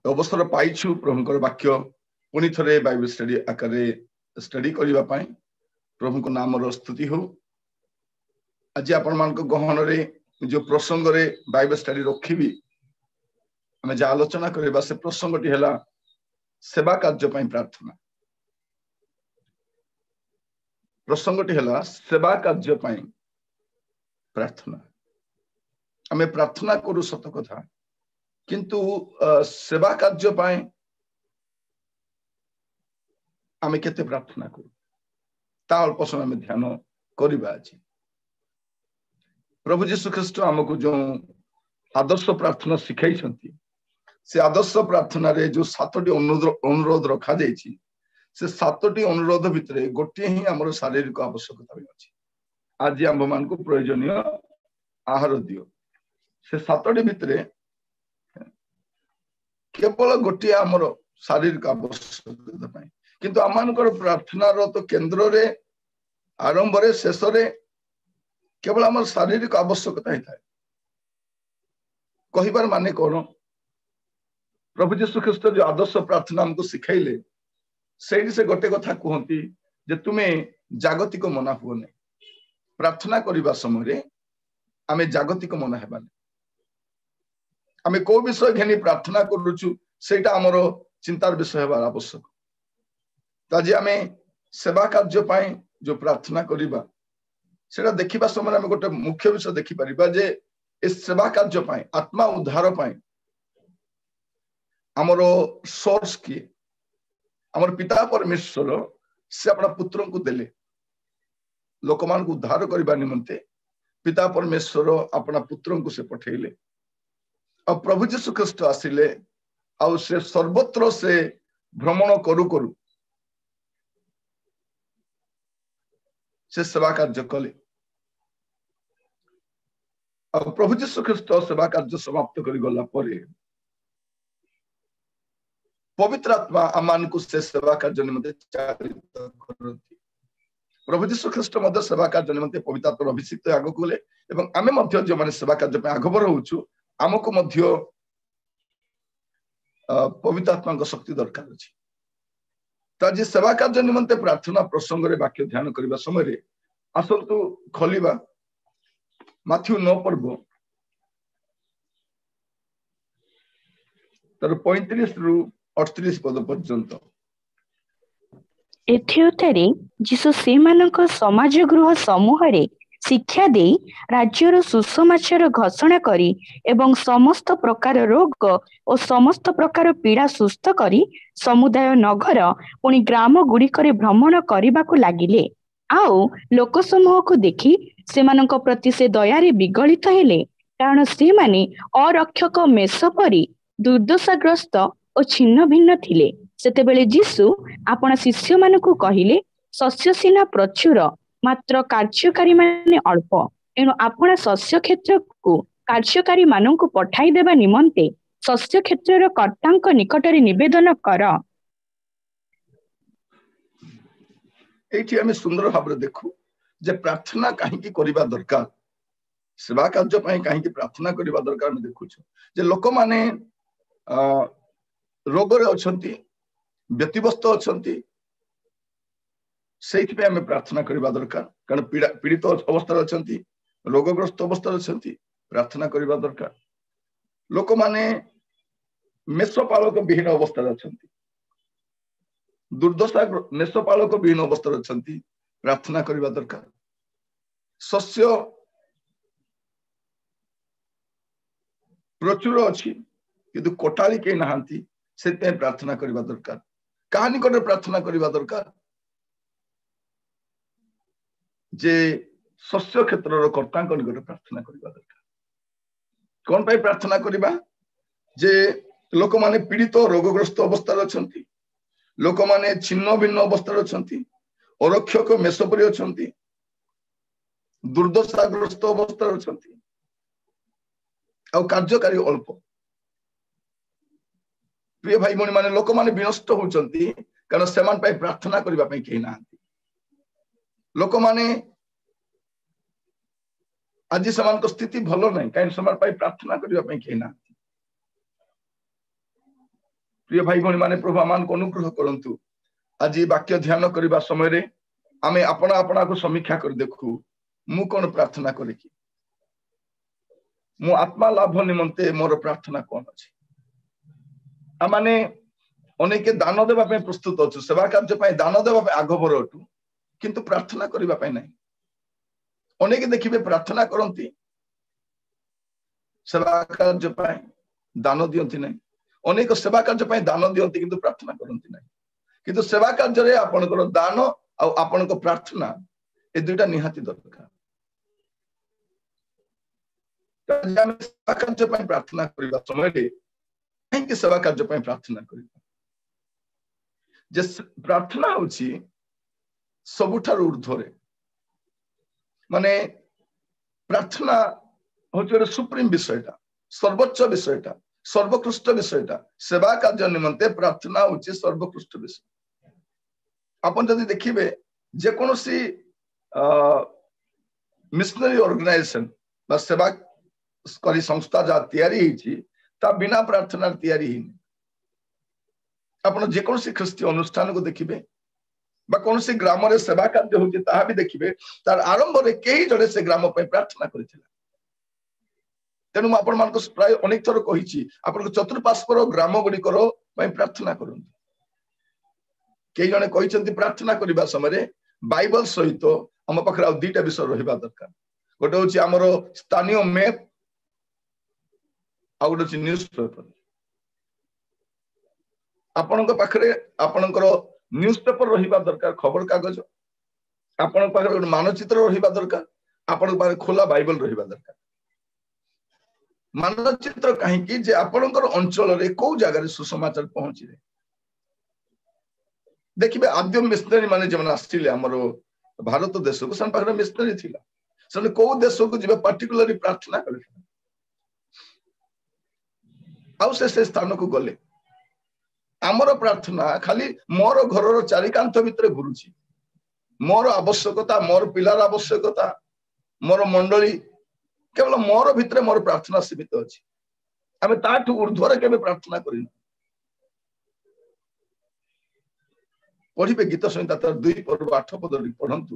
अवसर पाइछु प्रभुंकर वाक्य पुणी थे बाइबल स्टडी आकार स्टडी करने प्रभु को नाम स्तुति हो। आज आपण मान गहन जो प्रसंग रे बाइबल स्टडी रखी आम जहाँ आलोचना करवा से प्रसंगटी है सेवा कार्य प्रार्थना। प्रसंगटी है सेवा कार्य प्रार्थना। आम प्रार्थना करू सत कथा किंतु सेवा कार्य आम केते प्रार्थना करू ता अल्प समय में ध्यान करवा। आज प्रभु जीशु ख्रीष्ट आमको जो आदर्श प्रार्थना शिखाई से आदर्श प्रार्थना रे जो 7टी अनुरोध रखा जाइए से 7टी अनुरोध भितर गोटे ही आमर शारीरिक आवश्यकता भी अच्छी। आज आम मान को प्रयोजनीय आहार दियो से 7टी भितर केवल गोटे आमर शारीरिक आवश्यकता किंतु आम प्रार्थना तो केन्द्र रे आरंभ रे शेष रे केवल आम शारीरिक आवश्यकता ही थाए। कहिबार माने कौन प्रभु जीशु ख्रीष्ट जो आदर्श प्रार्थना हमको सिखाइले से गोटे कथा कहती जे तुम्हें जागतिक मना हुओ नहीं। प्रार्थना करने समय आमे जागतिक मना हेबा नहीं। आमे को विषय घेनी प्रार्थना करूछु सेटा हमर चिंतार विषय हेबार आवश्यक। आज आमे सेवा कार्य पाए जो प्रार्थना करबा सेटा देखिबा समय आमे गोटे मुख्य विषय देखि परिबा जे इस सेवा कार्य पाए आत्मा उद्धार पाए आमर सोर्स किए आमर पिता परमेश्वर से अपना पुत्र को देले लोक मान को उद्धार करबा निमंते पिता परमेश्वर अपना पुत्र को से पठेले और प्रभु जीशु ख्रीष्ट आसिले और से सर्वत्र से भ्रमण करू करू से सेवा कार्य कले और प्रभु जीशु ख्रीष्ट सेवा कार्य समाप्त कर गला परे पवित्र आत्मा आमान को से सेवा कार्य निमंते चालित करती। प्रभु जीशु ख्रीष्ट मध्य सेवा कार्य निमंते पवित्र आत्मा अभिषिक्त आग को ले एवं आमे मध्य जो माने सेवा कार्य पे आगबर होउछु आमको मध्य पवित्र आत्मा को शक्ति दरकार अछि। तो आज सेवा कार्य निमंते प्रार्थना प्रसंग रे वाक्य ध्यान करबा समय रे आसंतु खोलिबा माथ्यू 9 पर्व तर 35 रु 38 पद पर्यंत। एथुरे जीशु सेमानक समाज गृह समूह रे शिक्षा दे राज्यर सुसमाचार घोषणा करी एवं समस्त प्रकार रोग और समस्त प्रकार पीड़ा सुस्थ करी समुदाय नगर पुणी ग्राम गुड़िकरे भ्रमण करने को लगिले। आउ लोक समूह को देखी सेमानक प्रति से दयारे विगलित हेले कारण से माने अरक्षक मेष परी दुर्दशाग्रस्त और छिन्न भिन्न थिले। सेतेबेले जीशु आपण शिष्य मानकु कहिले शस्य सीना प्रचुर मात्र कार्यकारी माने अल्प एणु आपण शस्य क्षेत्र को कार्यकारी मानकु पठाई देबा निमंते शस्य क्षेत्रर कर्तांक निकटरे निवेदन कर। एठी हमें सुंदर भाव देखु जे प्रार्थना कहीं करबा दरकार सेवा कार्य पई कहीं प्रार्थना करबा दरकार। हम देखु जे लोक माने रोग रे अछंती व्यतिव्यस्त अछंती से आम प्रार्थना करबा दरकार कारण पीड़ित अवस्था अछंती रोगग्रस्त अवस्था अछंती प्रार्थना करबा दरकार। लोक माने मेषपालक विहीन अवस्था अछंती दुर्दशा मेषपालक विहीन अवस्था अछंती प्रार्थना करबा दरकार। शस्य प्रचुर अछि किंतु कोटाली के नहांती से प्रार्थना करबा दरकार। कहानी कर प्रार्थना करबा दरकार जे शस्य क्षेत्र कर्ता निकट प्रार्थना करबा दरकार। कौन पाई प्रार्थना करबा जे लोक माने पीड़ित रोगग्रस्त अवस्था अछंती लोक माने छिन्न भिन्न अवस्था अछंती अरक्षक मेषपरी अछंती दुर्दशाग्रस्त अवस्था अछंती आ कार्यकारी अल्प। प्रिय भाई भौणी माने लोक माने विनष्ट होचंती कारण सेमान पाई प्रार्थना करबा पाई केही नांती। लोक माने आज सेमान को स्थिति भलो नहीं कहीं सेमान पाई प्रार्थना करबा पाई केही नांती। प्रिय भाई भौणी माने प्रभु आमान को अनुग्रह करंतु आज वाक्य ध्यान करबा समय रे आमे अपना अपना को समीक्षा कर देखू मु कोन प्रार्थना करी कि मु आत्मा लाभ निमंते मोर प्रार्थना कोन अछि आ माने अनेक दान देबा पे प्रस्तुत अछि सेवा कार्य पे दान देबा पे आगभर अटु किंतु प्रार्थना करबा पे नै अनेक देखिबे प्रार्थना करंती सेवा कार्य पे दान दियंती नै अनेक सेवा कार्य पे दान दियंती किंतु प्रार्थना करंती नै किंतु सेवा कार्य रे आपनकर दान आ आपनकर प्रार्थना ए दुइटा निहाती दरकार सेवा कार्य पे प्रार्थना करबा समय रे कि सेवा कार्य पे प्रार्थना करबा जे प्रार्थना होची सबुठार ऊर्ध्वरे माने प्रार्थना होची सुप्रीम विषयटा सर्वोच्च विषयटा सर्वोत्कृष्ट विषयटा सेवा कार्य निमंते प्रार्थना होची सर्वोत्कृष्ट विषय अपन जदि देखिबे जे कोनोसी मिशनरी ऑर्गेनाइजेशन बा सेवा करी संस्था जा तयारी हिची ता बिना प्रार्थना तयारी हिनी अपन जे कोनोसी ख्रीष्टीय अनुष्ठान को देखिबे बा कोनोसी ग्राम रे सेवा कार्य होची ताहा भी देखिबे तार आरंभ रे केही जड़े से ग्राम पे प्रार्थना करिथिला तेनु आपण मान को प्राय अनेक थर कहिछि आपण चतुर्पार्श्वर ग्राम गुडी करो पई प्रार्थना करन केही जने कहिसंती प्रार्थना करिबा समय रे बाइबल सहित हम पखरा आ दुईटा विषय रहिबा दरकार गोटे होछि हमरो स्थानीय मैप आ गोटे होछि न्यूज़ पेपर आपनक पाखरे आपनकर न्यूज़ पेपर रहिबा दरकार खबर कागज आपनक पाखरे गोटे मानचित्र रहिबा दरकार आपनक पाखरे खोला बाइबल रहिबा दरकार मानचित्र कहीं कि जे आपनकर अंचल रे को जगह रे सुसमाचार पहुंची रे देखिबे आद्य मिशनरी माने जमन आस्ट्रेलिया हमरो भारत देश को सन पाखरे मिशनरी थिला सन को देश को जिबे पर्टिकुलरली प्रार्थना करथिला आउ से स्थान को गले आमर प्रार्थना खाली मोर घरर चारिकांत भितर घुरुची मोर आवश्यकता मोर पिलार आवश्यकता मोर मंडली केवल मोर भितर मोर प्रार्थना सीमित अछि आमे ताठु ऊर्ध्वरे केबे प्रार्थना करिन पढ़िबे गीत संहिता तर 2 पर्व 8 पद पढ़ंतु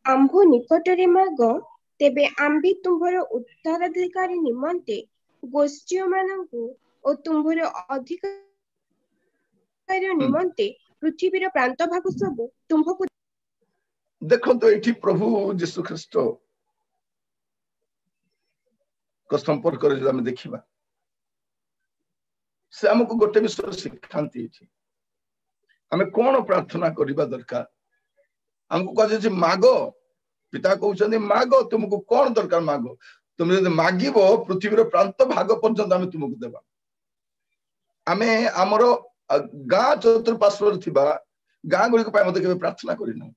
आंभो निकटरे माग तेबे आंबी तुम्भर उत्तराधिकारी निमंते गोष्ठी मानंकु ओ तुम्भर अधिकार निमंते पृथ्वीर प्रांत भाग सब तुम्भकु देखो तो एठी प्रभु यीशु ख्रीष्ट को संपर्क रे हम देखिबा से हमको गोटे विषय सिखांती एठी हमें कोन प्रार्थना करिबा दरकार हमको कहे जे मागो पिता कहउछन मागो तुमको कोन दरकार मागो तुम जदि मागिबो पृथ्वीर प्रांत भाग पर्यंत हम तुमको देबा हमें हमरो गाँ चतुर्पार्श्वर थिबा गाँ गुडी को पाए मते केबे प्रार्थना करिनो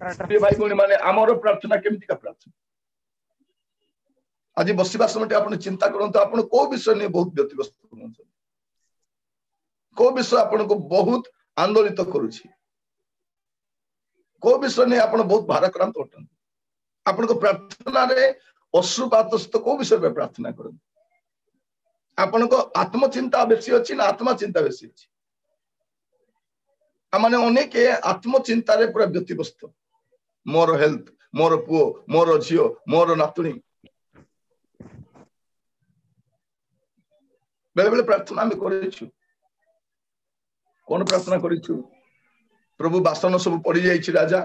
प्रिय भाई भौणी माने हमरो प्रार्थना केमति का प्रार्थना आज बसिबा समय आपण चिंता करंतु आपण को विषय ने बहुत व्यतिग्रस्त होउछन को विषय आपण को बहुत आंदोलित करूछि को विषय ने आपण बहुत भाराक्रांत होतन आपण को प्रार्थना रे अश्रुपातस्थ को विषय पे प्रार्थना करन आपण को आत्मचिंता बेसी अछि ना आत्मा चिंता बेसी अछि माने अनेक आत्मचिंता रे पूरा व्यतिग्रस्त मोर हेल्थ मोर पुओ मोर झियो मोर नातुणी बेले बेले प्रार्थना में करिछु कोन प्रार्थना करिछु प्रभु बासन सब पड़ी जाइछि राजा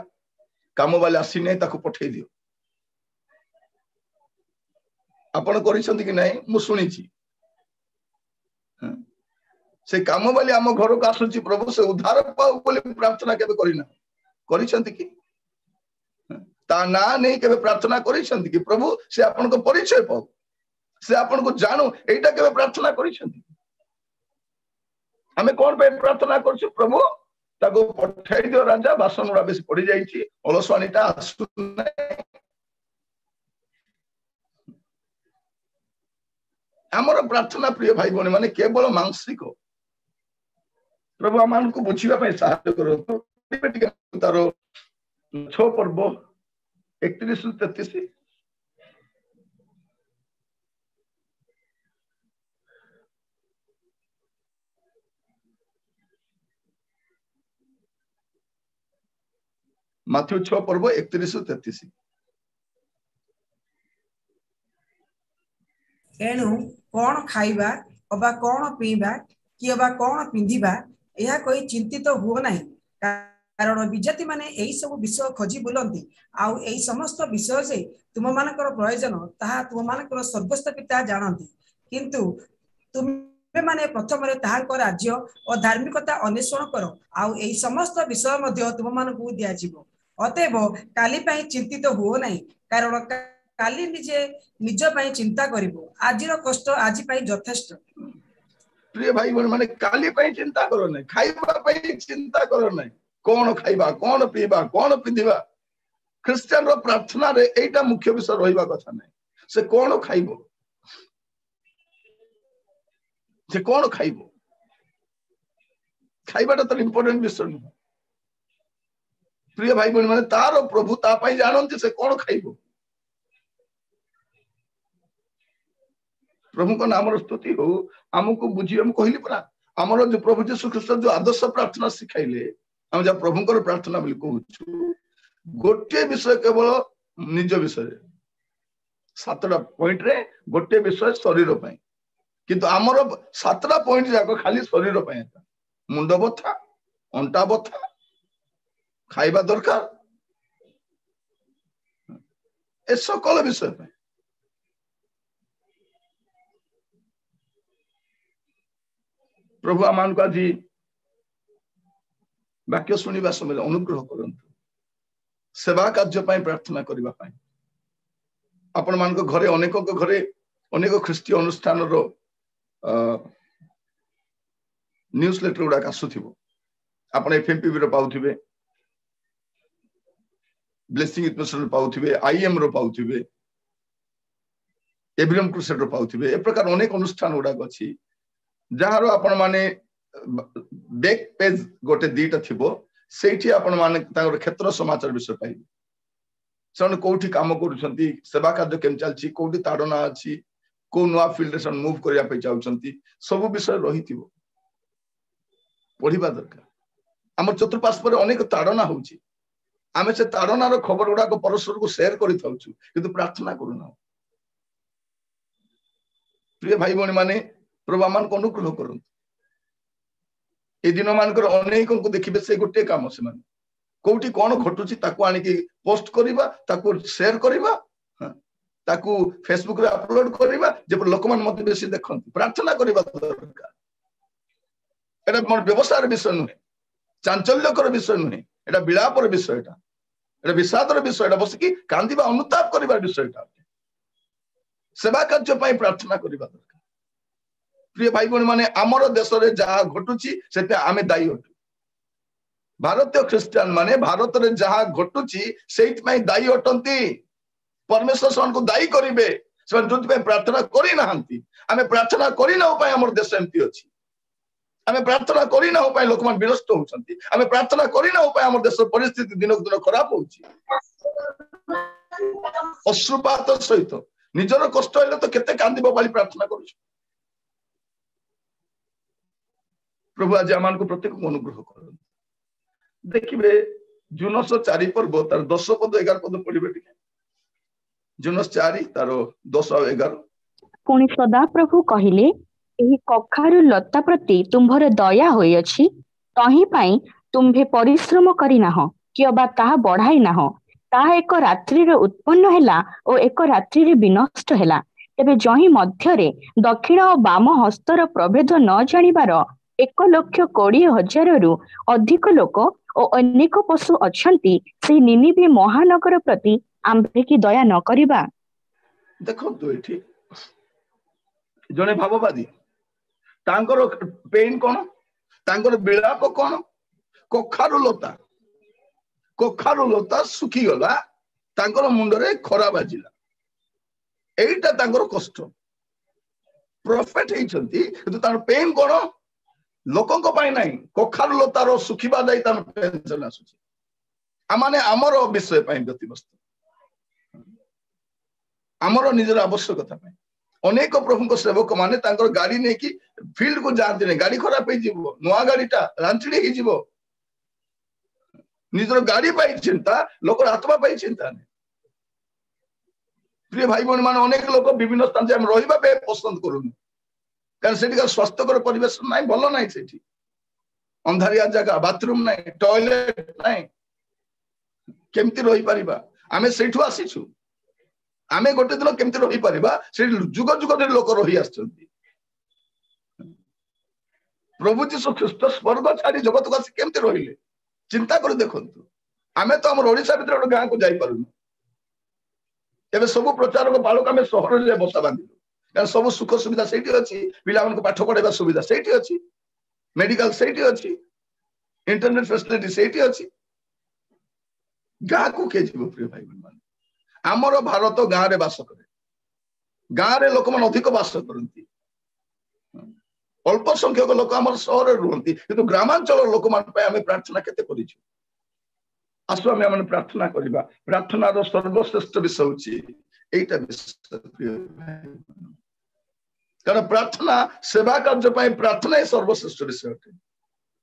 काम वाले आसी नै ताको पठै दियो आपण करिसंती कि नै मु सुनिछि से काम वाले हम घर को आसुछि प्रभु से उद्धार पाउ बोले प्रार्थना केबे करिना करिसंती कि ता ना नै केबे प्रार्थना करिसंती कि प्रभु से आपण को परिचय पाउ से आपण को जानो एटा केबे प्रार्थना करिसंती हमें कोन पे प्रार्थना करछु प्रभु ताको पठै दियो राजा बासन उडा बेसी पड़ी जाइछि अलसवानीटा आसु नै हमर प्रार्थना प्रिय भाई बने माने केवल मानसिक प्रभु आमान को बुझिबा पय सहायता करतो तारो 6 पर्व 31 33 ମାଥ୍ୟୁ 6 ପର୍ବ 31-33। ଏଣୁ କଣ ଖାଇବା ଅବା କଣ ପିଇବା କି ଅବା କଣ ପିନ୍ଧିବା ଏହା କହି ଚିନ୍ତିତ ହୁଅ ନାହିଁ, କାରଣ ବିଜାତି ମାନେ ଏଇ ସବୁ ବିଷୟ ଖୋଜି ବୁଲନ୍ତି। ଆଉ ଏଇ ସମସ୍ତ ବିଷୟ ଯେ ତୁମମାନଙ୍କର ପ୍ରୟୋଜନ ତାହା ତୁମମାନଙ୍କର ସ୍ୱର୍ଗସ୍ଥ ପିତା ଜାଣନ୍ତି। କିନ୍ତୁ ତୁମେ ମାନେ ପ୍ରଥମରେ ତାହାଙ୍କ ରାଜ୍ୟ ଓ ଧାର୍ମିକତା ଅନ୍ୱେଷଣ କର, ଆଉ ଏଇ ସମସ୍ତ ବିଷୟ ମଧ୍ୟ ତୁମମାନଙ୍କୁ ଦିଆଯିବ। ଅତଏବ କାଲି ପାଇଁ ଚିନ୍ତିତ ହୁଅ ନାହିଁ, କାରଣ କାଲି ନିଜେ ନିଜ ପାଇଁ ଚିନ୍ତା କରିବ। ଆଜିର କଷ୍ଟ ଆଜି ପାଇଁ ଯଥେଷ୍ଟ। ପ୍ରିୟ ଭାଇ ଭଉଣୀ ମାନେ, କାଲି ପାଇଁ ଚିନ୍ତା କର ନାହିଁ, ଖାଇବା ପାଇଁ ଚିନ୍ତା କର ନାହିଁ, କଣ ଖାଇବା, କଣ ପିଇବା, କଣ ପିନ୍ଧିବା। ଖ୍ରୀଷ୍ଟିଆନର ପ୍ରାର୍ଥନାରେ ଏଇଟା ମୁଖ୍ୟ ବିଷୟ ରହିବା କଥା ନାହିଁ। ସେ କଣ ଖାଇବ, ସେ କଣ ଖାଇବ, ଖାଇବାଟା ତ ଇମ୍ପୋର୍ଟାଣ୍ଟ ବିଷୟ ନୁହଁ। ପ୍ରିୟ ଭାଇ ଭଉଣୀ ମାନେ, ତାର ପ୍ରଭୁ ତା ପାଇଁ ଜାଣନ୍ତି ସେ କଣ ଖାଇବ। ପ୍ରଭୁଙ୍କ ନାମର ସ୍ତୁତି ହଉ। ଆମକୁ ବୁଝିବା, ମୁଁ କହିଲି ପରା, ଆମର ଯୋଉ ପ୍ରଭୁ ଯୀଶୁ ଖ୍ରୀଷ୍ଟ ଯୋଉ ଆଦର୍ଶ ପ୍ରାର୍ଥନା ଶିଖାଇଲେ, ଆମେ ଯାହା ପ୍ରଭୁଙ୍କର ପ୍ରାର୍ଥନା ବୋଲି କହୁଛୁ, ଗୋଟିଏ ବିଷୟ କେବଳ ନିଜ ବିଷୟରେ, 7ଟା ପଏଣ୍ଟରେ ଗୋଟିଏ ବିଷୟ ଶରୀର ପାଇଁ। କିନ୍ତୁ ଆମର 7ଟା ପଏଣ୍ଟ ଯାକ ଖାଲି ଶରୀର ପାଇଁ। ମୁଣ୍ଡ ବଥା, ଅଣ୍ଟା ବଥା, ଖାଇବା ଦରକାର, ଏ ସକଳ ବିଷୟ ପାଇଁ। ପ୍ରଭୁ ଆମମାନଙ୍କୁ ଆଜି ବାକ୍ୟ ଶୁଣିବା ସମୟରେ ଅନୁଗ୍ରହ କରନ୍ତୁ, ସେବା କାର୍ଯ୍ୟ ପାଇଁ ପ୍ରାର୍ଥନା କରିବା ପାଇଁ। ଆପଣ ମାନଙ୍କ ଘରେ, ଅନେକଙ୍କ ଘରେ ଅନେକ ଖ୍ରୀଷ୍ଟୀୟ ଅନୁଷ୍ଠାନର ନ୍ୟୁଜ ଲେଟର ଗୁଡାକ ଆସୁଥିବ। ଆପଣ FMPB ର ପାଉଥିବେ, ବ୍ଲେସିଂ ମିଶନ ପାଉଥିବେ, IM ର ପାଉଥିବେ, ଏଭ୍ରିଏମ୍ କ୍ରୁସେଡର ପାଉଥିବେ। ଏ ପ୍ରକାର ଅନେକ ଅନୁଷ୍ଠାନ ଗୁଡାକ ଅଛି ଯାହାର ଆପଣ ମାନେ ବେକ୍ ପେଜ ଗୋଟେ 2ଟା ଥିବ। ସେଇଠି ଆପଣ ମାନେ ତାଙ୍କର କ୍ଷେତ୍ର ସମାଚାର ବିଷୟ ପାଇବେ। ସେମାନେ କୋଉଠି କାମ କରୁଛନ୍ତି, ସେବା କାର୍ଯ୍ୟ କେମିତି ଚାଲିଛି, କୋଉଠି ତାଡନା ଅଛି, କୋଉ ନୂଆ ଫିଲ୍ଡରେ ସେମାନେ ମୁଭ୍ କରିବା ପାଇଁ ଚାହୁଁଛନ୍ତି, ସବୁ ବିଷୟ ରହିଥିବ। ପଢିବା ଦରକାର। ଆମର ଚତୁଃପାର୍ଶ୍ୱରେ ଅନେକ ତାଡନା ହଉଛି, ଆମେ ସେ ତାଡନାର ଖବର ଗୁଡାକ ପରସ୍ପରକୁ ସେୟାର କରିଥାଉଛୁ, କିନ୍ତୁ ପ୍ରାର୍ଥନା କରୁନାହୁଁ। ପ୍ରିୟ ଭାଇ ଭଉଣୀ ମାନେ, ପ୍ରଭୁ ଆମମାନଙ୍କୁ ଅନୁଗ୍ରହ କରନ୍ତୁ। এই ଦିନ ମାନଙ୍କର ଅନେକଙ୍କୁ ଦେଖିବେ ସେ ଗୋଟିଏ କାମ, ସେମାନେ କୋଉଠି କଣ ଘଟୁଛି ତାକୁ ଆଣିକି ପୋଷ୍ଟ କରିବା, ତାକୁ ସେୟାର କରିବା, ତାକୁ ଫେସବୁକରେ ଅପଲୋଡ କରିବା, ଯେପରି ଲୋକମାନେ ମତେ ବେଶୀ ଦେଖନ୍ତି। ପ୍ରାର୍ଥନା କରିବା ଦରକାର। এটা ମୋର ବ୍ୟବସାୟର ବିଷୟ ନୁହେଁ, ଚାଞ୍ଚଲ୍ୟକର ବିଷୟ ନୁହେଁ, এটা ବିଳାପର ବିଷୟ, এটা ବିଷାଦର ବିଷୟ, এটা ବସିକି କାନ୍ଦିବା, ଅନୁତାପ କରିବା ବିଷୟଟା। ସେବା କାର୍ଯ୍ୟ ପାଇଁ ପ୍ରାର୍ଥନା କରିବା ଦରକାର। ପ୍ରିୟ ଭାଇ ଭଉଣୀ ମାନେ, ଆମର ଦେଶରେ ଯାହା ଘଟୁଛି ସେଥିପାଇଁ ଆମେ ଦାୟୀ ଅଟୁ। ଭାରତୀୟ ଖ୍ରୀଷ୍ଟିଆନ ମାନେ ଭାରତରେ ଯାହା ଘଟୁଛି ସେଇଥିପାଇଁ ଦାୟୀ ଅଟନ୍ତି। ପରମେଶ୍ୱର ସେମାନଙ୍କୁ ଦାୟୀ କରିବେ, ସେମାନେ ଯୋଉଥିପାଇଁ ପ୍ରାର୍ଥନା କରିନାହାନ୍ତି। ଆମେ ପ୍ରାର୍ଥନା କରିନାହୁ ପାଇଁ ଆମର ଦେଶ ଏମିତି ଅଛି। ଆମେ ପ୍ରାର୍ଥନା କରିନାହୁ ପାଇଁ ଲୋକମାନେ ବିରକ୍ତ ହଉଛନ୍ତି। ଆମେ ପ୍ରାର୍ଥନା କରିନାହୁ ପାଇଁ ଆମର ଦେଶର ପରିସ୍ଥିତି ଦିନକୁ ଦିନ ଖରାପ ହଉଛି। ଅଶ୍ରୁପାତ ସହିତ ନିଜର କଷ୍ଟ ହେଲେ ତ କେତେ କାନ୍ଦିବ ବୋଲି ପ୍ରାର୍ଥନା କରୁଛୁ। ପ୍ରଭୁ ଆଜି ଆମମାନଙ୍କୁ ପ୍ରତ୍ୟେକଙ୍କୁ ଅନୁଗ୍ରହ କରନ୍ତୁ। ଦେଖିବେ ଜୁନସ 4 ପର୍ବ ତାର 10 ପଦ 11 ପଦ ପଢିବେ ଟିକେ। ଜୁନସ 4 ତାର 10 ଆଉ 11। ପୁଣି ସଦାପ୍ରଭୁ କହିଲେ, ଏହି କଖାରୁ ଲତା ପ୍ରତି ତୁମ୍ଭର ଦୟା ହୋଇଅଛି, ତହିଁ ପାଇଁ ତୁମ୍ଭେ ପରିଶ୍ରମ କରିନାହଁ କି ଅବା ତାହା ବଢାଇ ନାହଁ। ତାହା ଏକ ରାତ୍ରିରେ ଉତ୍ପନ୍ନ ହେଲା ଓ ଏକ ରାତ୍ରିରେ ବିନଷ୍ଟ ହେଲା। ତେବେ ଯହିଁ ମଧ୍ୟରେ ଦକ୍ଷିଣ ଓ ବାମ ହସ୍ତର ପ୍ରଭେଦ ନ ଜାଣିବାର 1,20,000ରୁ ଅଧିକ ଲୋକ ଓ ଅନେକ ପଶୁ ଅଛନ୍ତି, ସେହି ନିନିବେ ମହାନଗର ପ୍ରତି ଆମ୍ଭେ କି ଦୟା ନ କରିବା? ଦେଖନ୍ତୁ, ଏଠି ଜଣେ ଭାବବାଦୀ, ତାଙ୍କର ପେନ୍ କଣ, ତାଙ୍କର ବିଳାପ କଣ? କଖାରୁ ଲତା ଶୁଖିଗଲା, ତାଙ୍କର ମୁଣ୍ଡରେ ଖରା ବାଜିଲା, ଏଇଟା ତାଙ୍କର କଷ୍ଟ। ପ୍ରଫେଟ ହେଇଛନ୍ତି, କିନ୍ତୁ ତାର ପେନ୍ କଣ? ଲୋକଙ୍କ ପାଇଁ ନାହିଁ, କଖାରୁ ଲତାର ଶୁଖିବା ଯାଇ ତାର ଟେନସନ ଆସୁଛି। ଆମମାନେ ଆମର ବିଷୟ ପାଇଁ ବ୍ୟତିବ୍ୟସ୍ତ, ଆମର ନିଜର ଆବଶ୍ୟକତା ପାଇଁ। ଅନେକ ପ୍ରଭୁଙ୍କ ସେବକ ମାନେ ତାଙ୍କର ଗାଡି ନେଇକି ଫିଲ୍ଡକୁ ଯାଆନ୍ତି ନାହିଁ, ଗାଡି ଖରାପ ହେଇଯିବ, ନୂଆ ଗାଡିଟା ରାଞ୍ଚିଡି ହେଇଯିବ। निजर गाड़ी पाई चिंता लोक आत्मा पाई चिंता नहीं। प्रिय भाई भौणी मान अनेक लोक विभिन्न स्थान से रहा पसंद करूँ कारण से स्वास्थ्यकर परिवेश ना भल ना से अंधारिया जगह बाथरूम ना टॉयलेट ना केमती रही पारिबा आमे सेठु आसीछु आमे गोटे दिन केमती रही पारिबा से जुग जुग धरि लोक रही आछंती। प्रभु जीशु ख्रीष्ट स्वर्ग छाड़ी जगत को आसी केमती रहिले चिंता कर देखंतु आमे तो हमर ओडिसा भितर गोटे गाँ को जाई पारुनु एबे सब प्रचारक बालक आमे सहर रे बसा बांधिलु कारण सब सुख सुविधा सेठी अछि पिला मन को पाठ पढेबा सुविधा सेठी अछि मेडिकल सेठी अछि इंटरनेट फैसिलिटी सेठी अछि गाँ को के जीव प्रिय भाई मान आमर भारत गाँ रे बास करे गाँ रे लोक मन अधिक बास करंती अल्प संख्यक लोक आमर सहर रुहंती किंतु ग्रामांचल लोक मान पे आमे प्रार्थना केते करिछु आसु आमे मन प्रार्थना करिबा प्रार्थना रो सर्वश्रेष्ठ विषय होची एटा विषय प्रिय भाई कारण प्रार्थना सेवा कार्य पय प्रार्थना ही सर्वश्रेष्ठ विषय अटे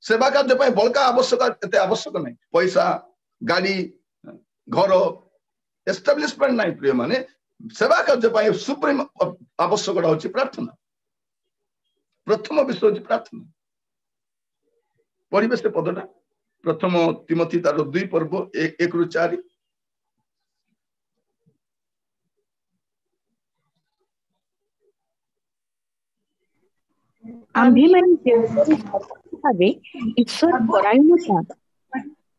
सेवा कार्य पय बलका आवश्यक एते आवश्यक नै पैसा गाड़ी घर एस्टाब्लिशमेंट नहीं प्रिय माने सेवा कार्य पय सुप्रीम आवश्यक होची प्रार्थना प्रथम विषय होची प्रार्थना पढ़िबे से पदटा प्रथम तिमोथी तार 2 पर्व 1 ରୁ 4 आम्भेमाने ईश्वर परायणता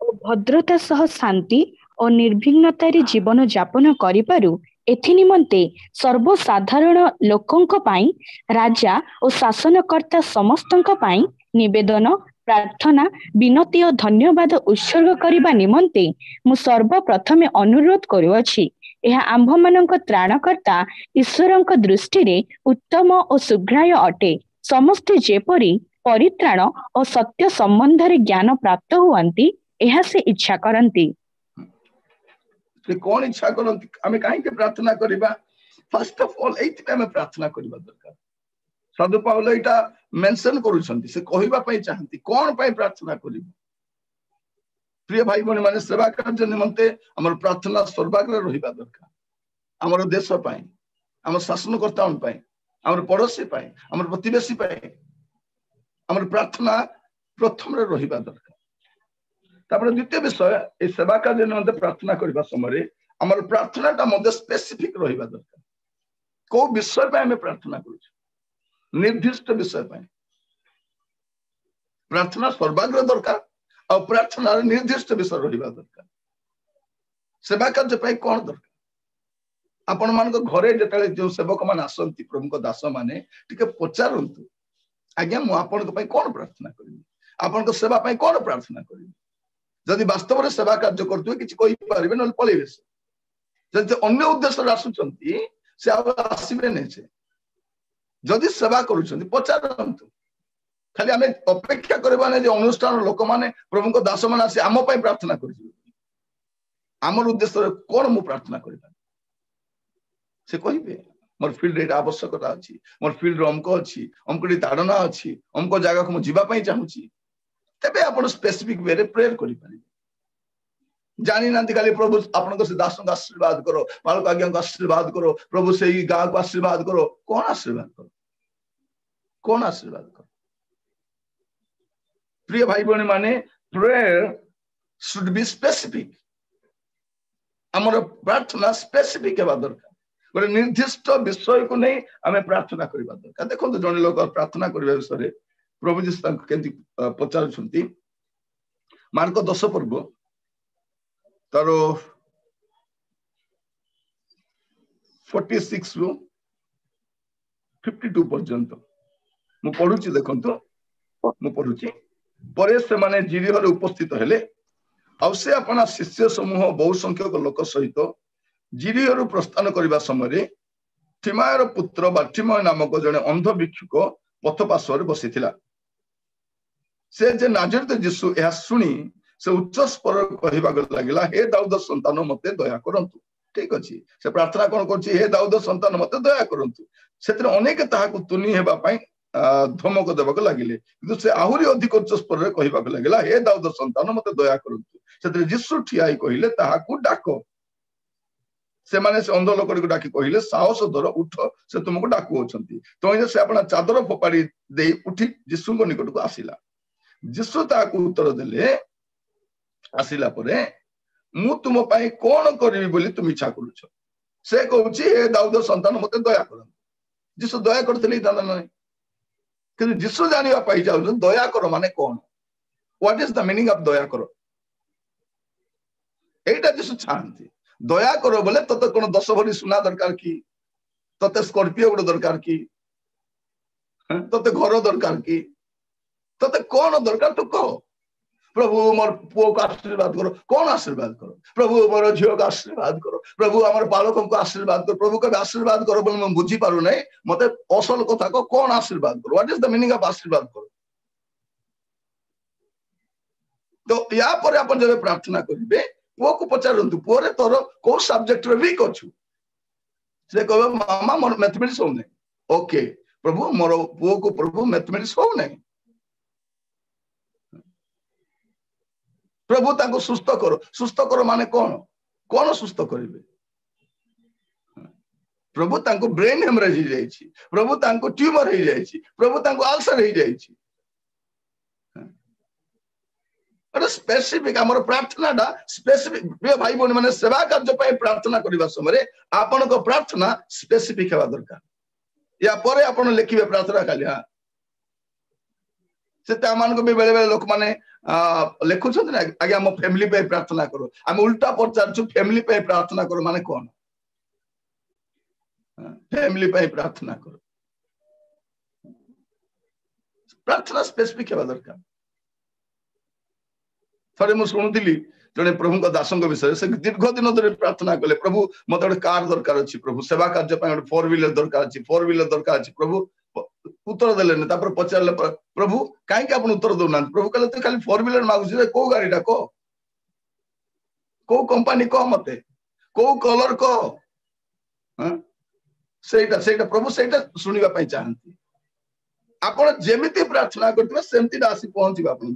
और भद्रता सह शांति और निर्विघ्नतारे जीवन यापन करिपारु एथि निमंते सर्वसाधारण लोकंक पाई राजा और शासनकर्ता समस्तंक पाई निवेदन प्रार्थना विनती और धन्यवाद उत्सर्ग करने निमंते मु सर्वप्रथमे अनुरोध करुअछि यह आंभ मानक त्राणकर्ता ईश्वरंक दृष्टि रे उत्तम और सुग्राह्य अटे समस्ते जेपरी परित्राण और सत्य संबंध रे ज्ञान प्राप्त हुअंती यह से इच्छा करंती कौन इच्छा करंती आमे काहे के प्रार्थना करिबा फर्स्ट ऑफ ऑल एथि आमे प्रार्थना करिबा दरकार साधु पाउल एटा मेंशन करूछंती से कहिबा पई चाहंती कोन पई प्रार्थना करिबा प्रिय भाई बहन माने सेवा कार्य निमंते हमर प्रार्थना सर्वाग्र रहिबा दरकार हमर देश पई हमर शासनकर्ता पई हमर पड़ोसी पई हमर प्रतिवेशी पई हमर प्रार्थना प्रथम रे रहिबा दरकार तापर द्वितीय विषय ए सेवा कार्य निमंते प्रार्थना करबा समय हमर प्रार्थनाटा मध्ये स्पेसिफिक रहिबा दरकार को विषय पई हमें प्रार्थना करूछ निर्दिष्ट विषय पई प्रार्थना सर्वाग्र दरकार और प्रार्थना निर्दिष्ट विषय रहिबा दरकार सेवा कार्य पई कोन दरकार आपण मान को घरे जतले जो सेवक मान आसंती प्रभु को दास माने टिके पचारंतु आज्ञा मु आपण को पई कोन प्रार्थना करिबी आपण को सेवा पई कोन प्रार्थना करिबी जदि वास्तव रे सेवा कार्य करतु किछि कोइ पारिबे न पळेबे जदि अन्य उद्देश्य आसुचंती से आसीबे नै छे जदि सेवा करूछंती पचारंतु खाली आमे अपेक्षा करबा नै जे अनुष्ठान लोक माने प्रभु को दास मान आसी आम पई प्रार्थना करिबे हमर उद्देश्य कोन मु प्रार्थना करिबा से कहिबे मोर फील्ड रे आवश्यकता अछि मोर फील्ड रो हमको अछि हमको ताड़ना अछि हमको जगह को मु जीवा पई चाहूची तबे आपण स्पेसिफिक वे रे प्रेयर करि पारि जानी नांती खाली प्रभु आपण को से दास को आशीर्वाद करो बालक आज्ञा को आशीर्वाद करो प्रभु से ही गांव को आशीर्वाद करो कौन आशीर्वाद करो प्रिय भाई बहन माने प्रेयर शुड बी स्पेसिफिक हमर प्रार्थना स्पेसिफिक हेबा दरकार गोटे निर्दिष्ट विषय को नहीं आमे प्रार्थना करबा दरकार देखो जने लोक प्रार्थना करबा विषय प्रभु जी तांको केंती पचारुछंती मार्क 10 पर्व तारो 46 रु 52 पर्यंत मु पढुची देखंतो मु पढुची परे से माने जिरिहर उपस्थित हेले आ से अपना शिष्य समूह बहु संख्यक लोक सहित जिरिहर प्रस्थान करबा समय थिमायर पुत्र बार्टिमय नामक जने अंध भिक्षुक पथ पार्श्व बसिथिला से जे नाजरेत यीशु यह सुनी से उच्च स्वर कहबा लागिला हे दाऊद संतान मते दया करंतु ठीक अछि से प्रार्थना कोन करछि हे दाऊद संतान मते दया करंतु सेतिर अनेक ताहाकु तुनी हेबा पई ଧମକ ଦେବାକୁ ଲାଗିଲେ କିନ୍ତୁ ସେ ଆହୁରି ଅଧିକ ଉଚ୍ଚ ସ୍ତରରେ କହିବାକୁ ଲାଗିଲା ହେ ଦାଉଦ ସନ୍ତାନ ମତେ ଦୟା କରନ୍ତୁ। ସେଥିରେ ଯୀଶୁ ଠିଆ ହେଇ କହିଲେ ତାହାକୁ ଡାକ। ସେମାନେ ସେ ଅନ୍ଧ ଲୋକଟିକୁ ଡାକି କହିଲେ ସାହସ ଧର ଉଠ ସେ ତୁମକୁ ଡାକୁଅଛନ୍ତି। ତେଣୁ ସେ ଆପଣ ଚାଦର ଫୋପାଡି ଦେଇ ଉଠି ଯୀଶୁଙ୍କ ନିକଟକୁ ଆସିଲା। ଯୀଶୁ ତାହାକୁ ଉତ୍ତର ଦେଲେ ଆସିଲା ପରେ ମୁଁ ତୁମ ପାଇଁ କଣ କରିବି ବୋଲି ତୁମେ ଇଚ୍ଛା କରୁଛ। ସେ କହୁଛି ହେ ଦାଉଦ ସନ୍ତାନ ମତେ ଦୟା କରନ୍ତୁ। ଯୀଶୁ ଦୟା କରିଥିଲେ ନା ନାହିଁ କିନ୍ତୁ ଯୀଶୁ ଜାଣିବା ପାଇଁ ଚାହୁଁଛନ୍ତି ଦୟା କର ମାନେ କଣ। What is the meaning of ଦୟା କର। এইটা ଯୀଶୁ ଚାହାନ୍ତି। ଦୟା କର ବୋଲେ ତତେ କଣ 10 ଭରି ସୁନା ଦରକାର କି, ତତେ ସ୍କର୍ପିଓ ଗୋଟେ ଦରକାର କି, ତତେ ଘର ଦରକାର କି, ତତେ କଣ ଦରକାର ତୁ କହ। प्रभु मोर पुओ को आशीर्वाद करो। कौन आशीर्वाद करो? प्रभु मोर झील को आशीर्वाद करो। प्रभु आम बालकों को आशीर्वाद करो। प्रभु कभी आशीर्वाद करो बोले मैं बुझी पारू नहीं मत असल कथा को कौन आशीर्वाद करो। What is the meaning of आशीर्वाद करो। तो या पर अपन जब प्रार्थना करेंगे पुओ को पचारतु पुओ रे तोर को सब्जेक्ट रे वीक अच्छु से कहबे मामा मोर मैथमेटिक्स हो नहीं। ओके प्रभु मोर पुओ को प्रभु मैथमेटिक्स हो नहीं प्रभु ताको सुस्थ करो। सुस्थ करो माने कौन कौन सुस्थ करेंगे। प्रभु ताको ब्रेन हेमरेज हो जाइछि। प्रभु ताको ट्यूमर हो जाइछि। प्रभु ताको अल्सर हो जाइछि। अरे स्पेसिफिक हमर प्रार्थना डा स्पेसिफिक प्रिय भाई बहन माने सेवा कार्य पय प्रार्थना करबा समय आपन को प्रार्थना स्पेसिफिक हेबा दरकार। या परे आपन लिखिबे प्रार्थना खाली हां से मान को भी बेले बेले लोक माने लिखुं ना आगे आम फैमिली पे प्रार्थना करो। आम उल्टा पचार फैमिली पे प्रार्थना करो माने कौन फैमिली पे प्रार्थना करो। प्रार्थना स्पेसिफिक हेबा दरकार। थरे मु शुणुली जड़े प्रभु दासों विषय से दीर्घ दिन धरी प्रार्थना कले प्रभु मत गोटे कार दरकार अच्छी प्रभु सेवा कार्य गोटे 4 व्हीलर दरकार अच्छी 4 व्हीलर दरकार अच्छी प्रभु उत्तर देले पचारे प्रभु कहीं आप उत्तर दौना प्रभु कहले तू खाली 4 व्हीलर मागुची कौ गाड़ी टा कह कौ कंपनी कह मत कौ कलर कह से प्रभु से शुणा चाहती आप जमी प्रार्थना करते सेमती आसी पहुंचे आप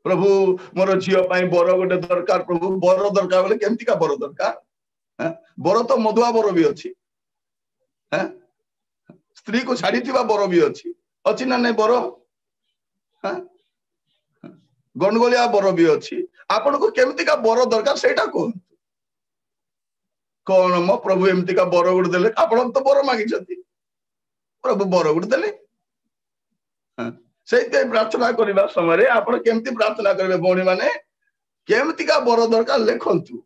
प्रभु मोर झील बर गोटे दरकार प्रभु बर दरकार बोले केमती का बर दरकार बर तो मधुआ बर भी अच्छी स्त्री को छाड़ी बर भी अच्छी ना नहीं बर गणगोलिया बर भी अच्छी आपन को केमती का बर दरकार से कहतु कौन मो प्रभु एमती का बर गुड़ देले आप तो बर मांगी प्रभु बर गुड़ देले से प्रार्थना करने समय आप प्रार्थना करेंगे भौणी मैंने केमती का बर दरकार लिखंतु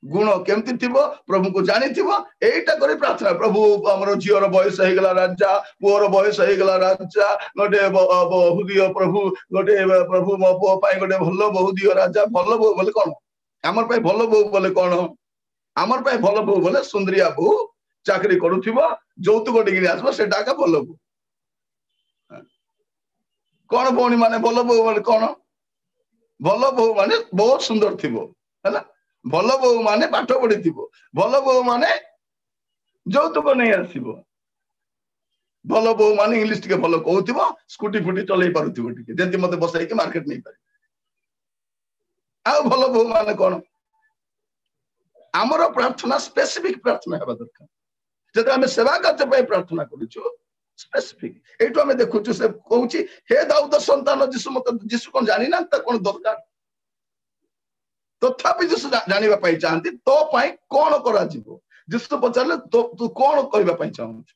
गुण केमती थी प्रभु को जानी एटा कर प्रार्थना प्रभु आम झीर बयस होगा राजा पुअर बयस होगा राजा गोटे बहु दियो प्रभु गोटे प्रभु मो पुओ गोटे भल बहु दियो राजा भल बहु बोले कौन आमर भल बहु बोले कौन आमर भल बहु बोले सुंदरिया बहु चाकरी करुथिबो जौतुक डिग्री आसबो सेटा का भल बहु कौन भौणी माने भल बहु माने कौन भल बहु माने बहुत सुंदर थिबो हैला भल बहु माने पाठ पढ़ी भल बहु माने जौतुक नहीं आसो भल बहु माने इंग्लिश टिके भल कहूथिबो स्कूटी फुटी चलै पारुथिबो टिके जेंति मते बसाई के मार्केट नहीं पारे आ भल बहु माने कौन आमर प्रार्थना स्पेसिफिक प्रार्थना हेबा दरकार जब आम सेवा कार्य पे प्रार्थना करूछु स्पेसिफिक एटू आम देखुछु से कहूची हे दाऊद संतान जीसु मत जीसु कौन जानी ना कौन दरकार तथापि जीसु जानिबा पाई चाहती तो पाई कौन करा जीवो जीसु पचारले तो तू कौन करबा पाई चाहछु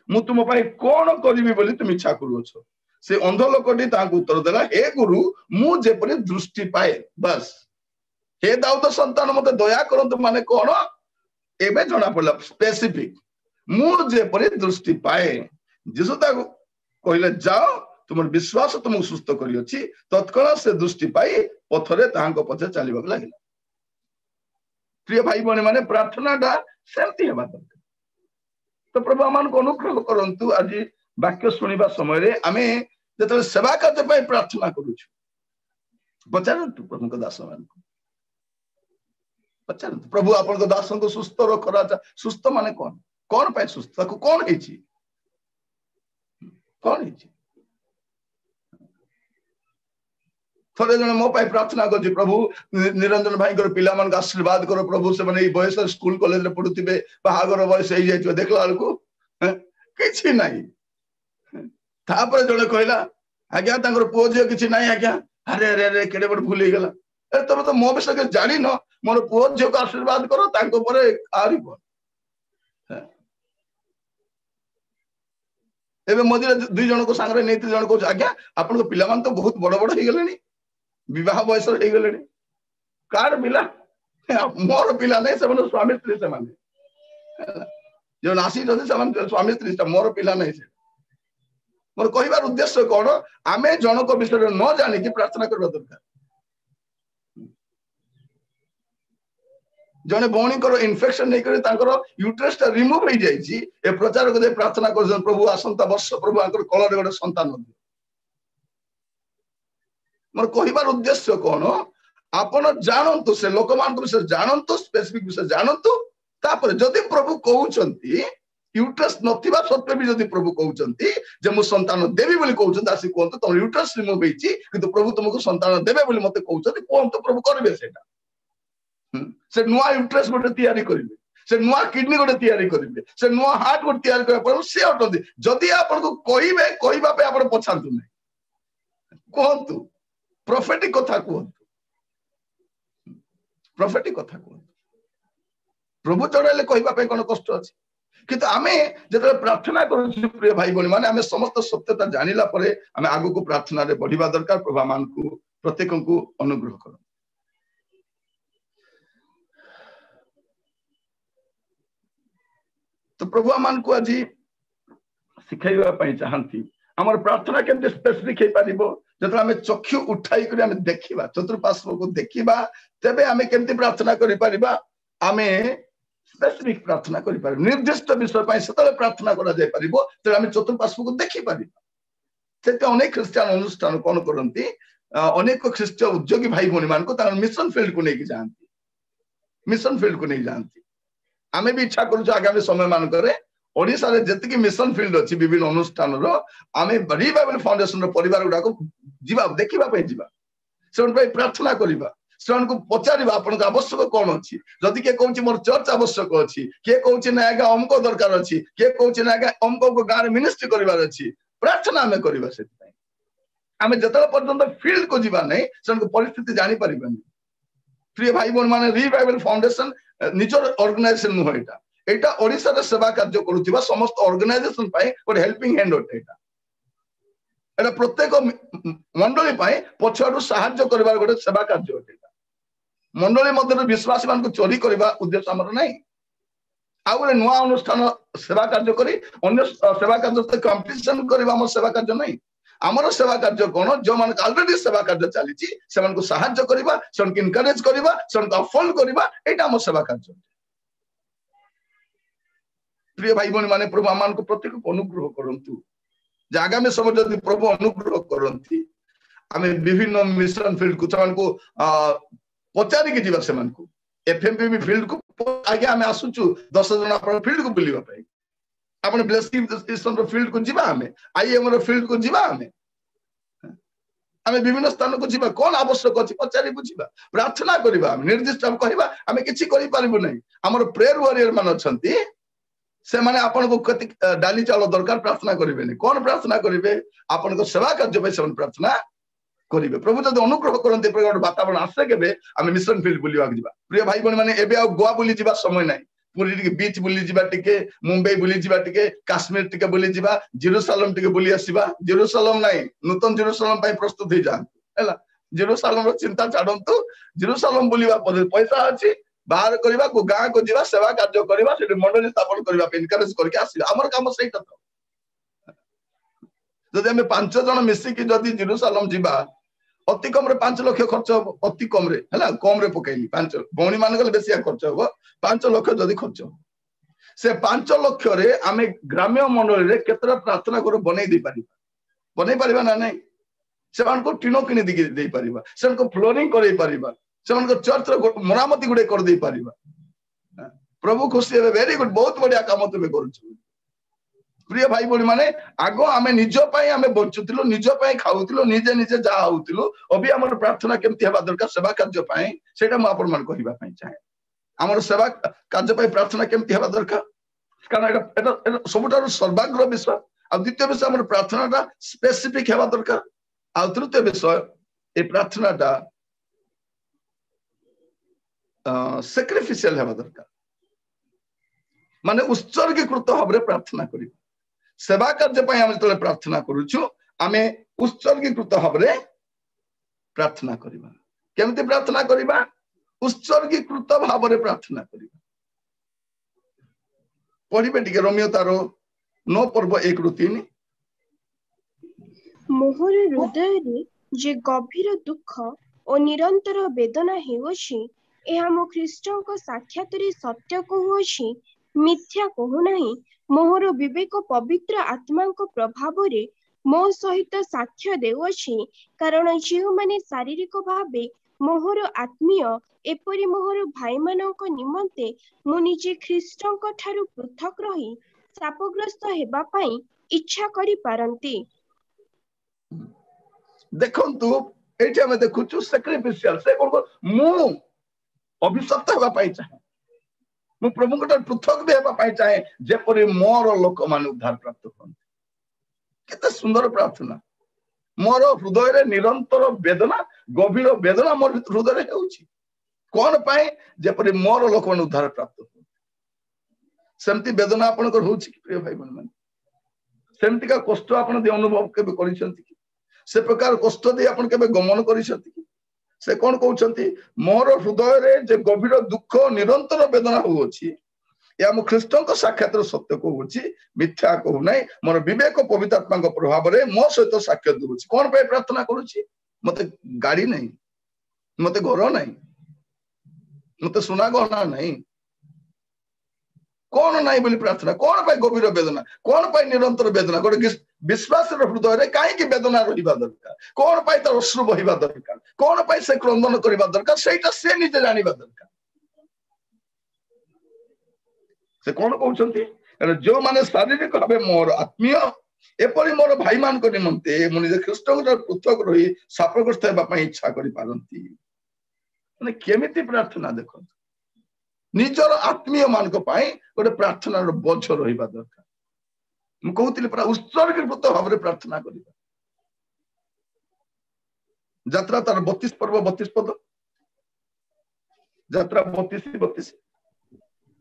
मु तुम पाई कौन करबी बोली तुम इच्छा करूछो से अंध लोकटी ताको उत्तर देला हे गुरु मु जेपरि दृष्टि पाए बस हे दाऊद संतान मते दया करंतु माने कौन एबे जना पड़ला स्पेसिफिक मु जेपरि दृष्टि पाए जीसु ताको कहले जाओ तुम विश्वास तुमको सुस्थ करी तत्काल से दृष्टि पाई पथरे तांको पछे चलिबा लागिला। प्रिय भाई बहन माने प्रार्थना डा सेमती हेबा दरकार। तो प्रभु आमान को अनुग्रह करंतु आज वाक्य सुनिबा समय रे आमे जतले सेवा कार्य पय प्रार्थना करूछु पचारंतु प्रभु को दास मान को पचारंतु प्रभु आपन को दास को सुस्थ रख राजा सुस्थ माने कौन कौन पाए सुस्थ ताको कौन हेची कौन हेची थोड़े जन मो पाए प्रार्थना कर प्रभु निरंजन भाई को पिला मन आशीर्वाद करो प्रभु से माने बयस स्कूल कॉलेज रे पढुतिबे बाहागर बयस हे जाइतो देखला को किछि नाही तापर जने कहला आज्ञा तांकर पुओ जे किछि नाही आज्ञा अरे अरे अरे केडे बड भूल हे गेला ए तब तो मो विषय के जानि न मोर पुओ जे को आशीर्वाद करो तांको परे आरी को एबे मदिरा दुई जन को संगरे नै जन को आज्ञा आपन को पिला मान तो बहुत बड़ बड़ हे गेलेनी विवाह बयस हे गेलेनी कार पिला मोर पिला नै से स्वामी स्त्री से माने जो नासी जदि से स्वामी स्त्री से मोर पिला नै से मोर कहबार उद्देश्य कौन आमे जनक विषय न जानी कि प्रार्थना करबा दरकार जने भौणी को इन्फेक्शन नहीं करे तांकर यूट्रस ता रिमूव हो जाई छी ए प्रचार को दे प्रार्थना कर प्रभु आसंता वर्ष प्रभु आंकर कलर गोटे संतान दे मोर कहबार उद्देश्य कौन आपण जानंतु से लोक मान विषय जानंतु स्पेसिफिक विषय जानंतु तापर जदि प्रभु कहउचंती यूट्रस नथिबा सत्वे भी जदि प्रभु कहउचंती जे मु संतान देबी बोली कहउचंती आसी कोन तो यूट्रस रिमूव होईची किंतु प्रभु तुमको संतान देबे बोली मते कहउचंती कोन तो प्रभु करबे सेटा से नुआ यूट्रस गोटे तैयारी करिवे से नुआ किडनी गोटे तैयारी करिवे से नुआ हार्ट गोटे तैयारी करे पर से अटंती जदि आपन को कहबा पे आपन पछांतु नै कोहंतु प्रोफेटिक कथा कोहंतु प्रोफेटिक कथा कोहंतु प्रभु चढ़ाइले कहबा पे कोन कष्ट अछि किंतु आमे जते प्रार्थना करू प्रिय भाई बहन माने आमे समस्त सत्यता जानिला परे आमे आगु को प्रार्थना रे बढ़िबा दरकार प्रभु मान को प्रत्येक को अनुग्रह करो तो प्रभु मान को आज सिखाइबा पई चाहंती हमर प्रार्थना केते स्पेसिफिक हे पारिबो जते आमे चक्षु उठाई करी आमे देखिबा चतुर्पार्श्व को देखिबा तबे आमे केते प्रार्थना करि पारिबा आमे स्पेसिफिक प्रार्थना करि पारिबो निर्दिष्ट विषय पई सेतले प्रार्थना करा जाय पारिबो त आमे चतुर्पार्श्व को देखि पारिबा सेते अनेक ख्रिस्टियन अनुष्ठान कोन करंती अनेक ख्रिस्टियन उद्योगी भाई भनी मान को ता मिशन फील्ड को नेकी जानती मिशन फील्ड को नहीं जानती आमे भी इच्छा करू आगामी समय मान करे ओडिसा रे जति की मिशन फील्ड अछि विभिन्न अनुष्ठान रो आमे रिवाइवल फाउंडेशन रो परिवार गुडा को जीवा देखिबा पे जीवा सेन पे प्रार्थना करिबा सेन को पचारिबा आपन का आवश्यक कोन अछि जदि के कहउची मोर चर्च आवश्यक अछि के कहउची ना आगा हमको दरकार अछि के कहउची ना आगा हमको को गार मिनिस्ट्री करिवार अछि प्रार्थना में करिबा सेति पई आमे जतला पर्यंत फील्ड को जीवा नै सेन को परिस्थिति जानि परिबानी प्रिय भाई बहन माने रिवाइवल फाउंडेशन निजर ऑर्गेनाइजेशन नु एटा एटा ओडिसा रे सेवा कार्य करूथिबा समस्त ऑर्गेनाइजेशन पाए गोटे हेल्पिंग हैंड होते एटा प्रत्येक मंडली पाए पछाडु सहायता करबार गोटे सेवा कार्य होते मंडली मध्य विश्वासी मान को चोरी करबा उद्देश्य हमर नै आ गोटे नुआ अनुष्ठान सेवा कार्य करी अन्य सेवा कार्य से कंपटीशन करबा हमर सेवा कार्य नै हमर सेवा कार्य कोन जो मान ऑलरेडी सेवा कार्य चली छी सेमान को सहायता करबा सेन को एनकरेज करबा सेन को अफोल्ड करबा एटा हमर सेवा कार्य प्रिय भाई बहन माने प्रभु मान को प्रत्येक को अनुग्रह करंतु जागा में सब जदि प्रभु अनुग्रह करंती आमे विभिन्न मिशन फील्ड को समान को पचारी के जीवा सेमान को एफएमपीबी फील्ड को आगे आमे आसुचु 10 जन अपन फील्ड को बुलिबा पई आपण ब्लेसिंग स्टेशन रो फील्ड को जीवा आमे आईएम रो फील्ड को जीवा आमे विभिन्न स्थान को जीवा कोन आवश्यक अछि पचारी बुझिबा प्रार्थना करिबा निर्दिष्ट हम कहिबा आमे किछि करि पारिबो नै हमर प्रेयर वॉरियर मान अछंती से माने आपन को कति डाली चावल दरकार प्रार्थना करिवे नै कोन प्रार्थना करिवे आपन को सेवा कार्य पे सेवन प्रार्थना करिवे प्रभु जदि अनुग्रह करन्ते प्रकार वातावरण आसे केबे आमे मिशन फील्ड बुलिवा जिबा प्रिय भाई बहन माने एबे आ गोवा बुली जिबा समय नै पूरी टिके बीच बुली जिबा टिके मुंबई बुली जिबा टिके काश्मीर टिके बुली जिबा जेरूशलेम टिके बुली आसीबा जेरूशलेम नै नूतन जेरूशलेम पई प्रस्तुत हे जान हैला जेरूशलेम रो चिंता छाडंतु जेरूशलेम बुलिवा पैसा अछि बाहर करबा को गां को जीवा सेवा कार्य करबा से मंडली स्थापन करबा पे एनकरेज करके आसी हमर काम सेटा तो जदि हम 5 जन मिसी कि जदि जेरूशलेम जीवा अति कम रे 5 लाख खर्च हो अति कम रे हैला कम रे पकैली 5 बौणी मान गले बेसी खर्च हो 5 लाख जदि खर्च हो से 5 लाख रे आमे ग्राम्य मंडली रे केतरा प्रार्थना कर बनै दै परिबा ना नै सेमान को टिनो किनि दे परिबा सेमान को फ्लोरिंग करै परिबा सेमान को चर्च रो मरामती गुडे कर दे परिबा प्रभु खुशी हे वेरी गुड बहुत बढ़िया काम तुम कर प्रिय भाई भाई माने आगो आमे निज पई आमे बचुतिलो निज पई खाउतिलो निजे निजे जा आउतिलो अभी हमर प्रार्थना केमति हेबा दरकार सेवा कार्य पई सेटा म आपन मान कहिबा पई चाहे हमर सेवा कार्य पई प्रार्थना केमति हेबा दरकार कारण एटा सबुटार सर्वाग्र विषय आ द्वितीय विषय हमर प्रार्थनाटा स्पेसिफिक हेबा दरकार आ तृतीय विषय ए प्रार्थनाटा सैक्रिफिशियल हेबा दरकार माने उत्सर्गीकृत भाବରେ प्रार्थना करिबा सेवा कार्य पई हम तले प्रार्थना करूछु आमे उत्सर्गीकृत भाବରେ प्रार्थना करिबा केमति प्रार्थना करिबा उत्सर्गीकृत भाବରେ प्रार्थना करिबा पढिबे टिके रोमियो तारो 9 पर्व 1 रु 3 मोहर हृदय रे जे गभीर दुख ओ निरंतर वेदना हेउछि एहा मो ख्रीष्टଙ୍କ साक्षातरे सत्य कहूछि मिथ्या कहू नहीं मोहर विवेक पवित्र आत्माଙ୍କ प्रभावरे मो सहित साक्ष्य देउछि कारण जेउ माने शारीरिक भावे मोहर आत्मीय एपरि मोहर भाई मानक निमंते मु निजे ख्रीष्टଙ୍କ ठारू पृथक रही शापग्रस्त हेबा पई इच्छा करि पारंती देखंतु एठी हम देखुछु सैक्रिफिशियल से कोन मु अभिशप्त हेबा पई चाहे मु प्रभु को पृथक भी हेबा पई चाहे जेपरि मोर लोक मान उद्धार प्राप्त करन केते सुंदर प्रार्थना मोर हृदय रे निरंतर वेदना गभीर वेदना मोर हृदय रे हेउची कोन पई जेपरि मोर लोक मान उद्धार प्राप्त करन सेमति वेदना आपन को होउची कि प्रिय भाई बहन मान सेमति का कष्ट आपन दे अनुभव केबे करिसंती कि से प्रकार कष्ट दे आपन केबे गमन करिसंती कि से कौन कहते मोर हृदय रे जे गभीर दुख निरंतर वेदना होउछि या मो ख्रीष्टଙ୍କ साक्षात सत्य कहूछि मिथ्या कहू नै मोर विवेक पवित्र आत्माଙ୍କ प्रभाव रे मो सहित साक्ष्य देउछि कोन पे प्रार्थना करूछि मते गाड़ी नै मते घर नै मते सुना गहना नै कोन नै बोली प्रार्थना कोन पे गभीर वेदना कोन पे निरंतर वेदना गोटे विश्वास हृदय रे काहे की वेदना रहिबा दरकार कोन पे त अश्रु बहिबा दरकार कोन पे से क्रंदन करिबा दरकार सेटा से निजे जानिबा दरकार से कोन कहउछंती जो माने शारीरिक भाबे मोर आत्मीय एपरि मोर भाई मान को निमंते मु निजे ख्रीष्टଙ୍କ पृथक रही शापग्रस्त हेबा पई इच्छा करि पारंती माने केमिति प्रार्थना देखो निजर आत्मीय मान को पाई गोटे प्रार्थना रो बोझ रहिबा दरकार मु कहउतिले पूरा उत्सर्गीकृत भाବରେ प्रार्थना करिबा यात्रा तार 32 पर्व 32 पद यात्रा 32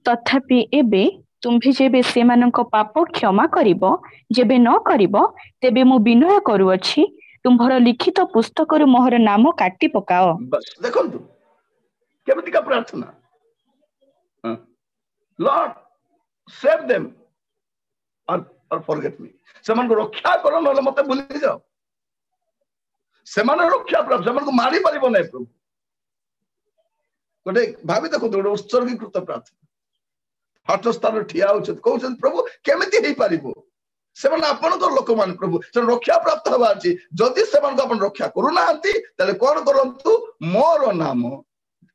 तथापि एबे तुम्भे जेबे सेमानंक पाप क्षमा करिबो जेबे न करिबो तेबे मु विनय करूअछि तुम्भर लिखित पुस्तक रु मोहर नाम काटी पकाओ बस देखंतु केमिति का प्रार्थना लॉर्ड सेव देम और फॉरगेट मी सेमान को रक्षा करो नले मते भूली जाओ सेमान रक्षा प्रभु सेमान को मारी परिबो नै प्रभु गोटे भाबी देखो गोटे उत्सर्गीकृत प्रार्थना हट स्थान ठिया होछ कहउछ प्रभु केमिति हेई परिबो सेमान आपन को लोक मान प्रभु से रक्षा प्राप्त होबा अछि जदि सेमान को अपन रक्षा करू नाहंती तले कोन करंतु मोर नाम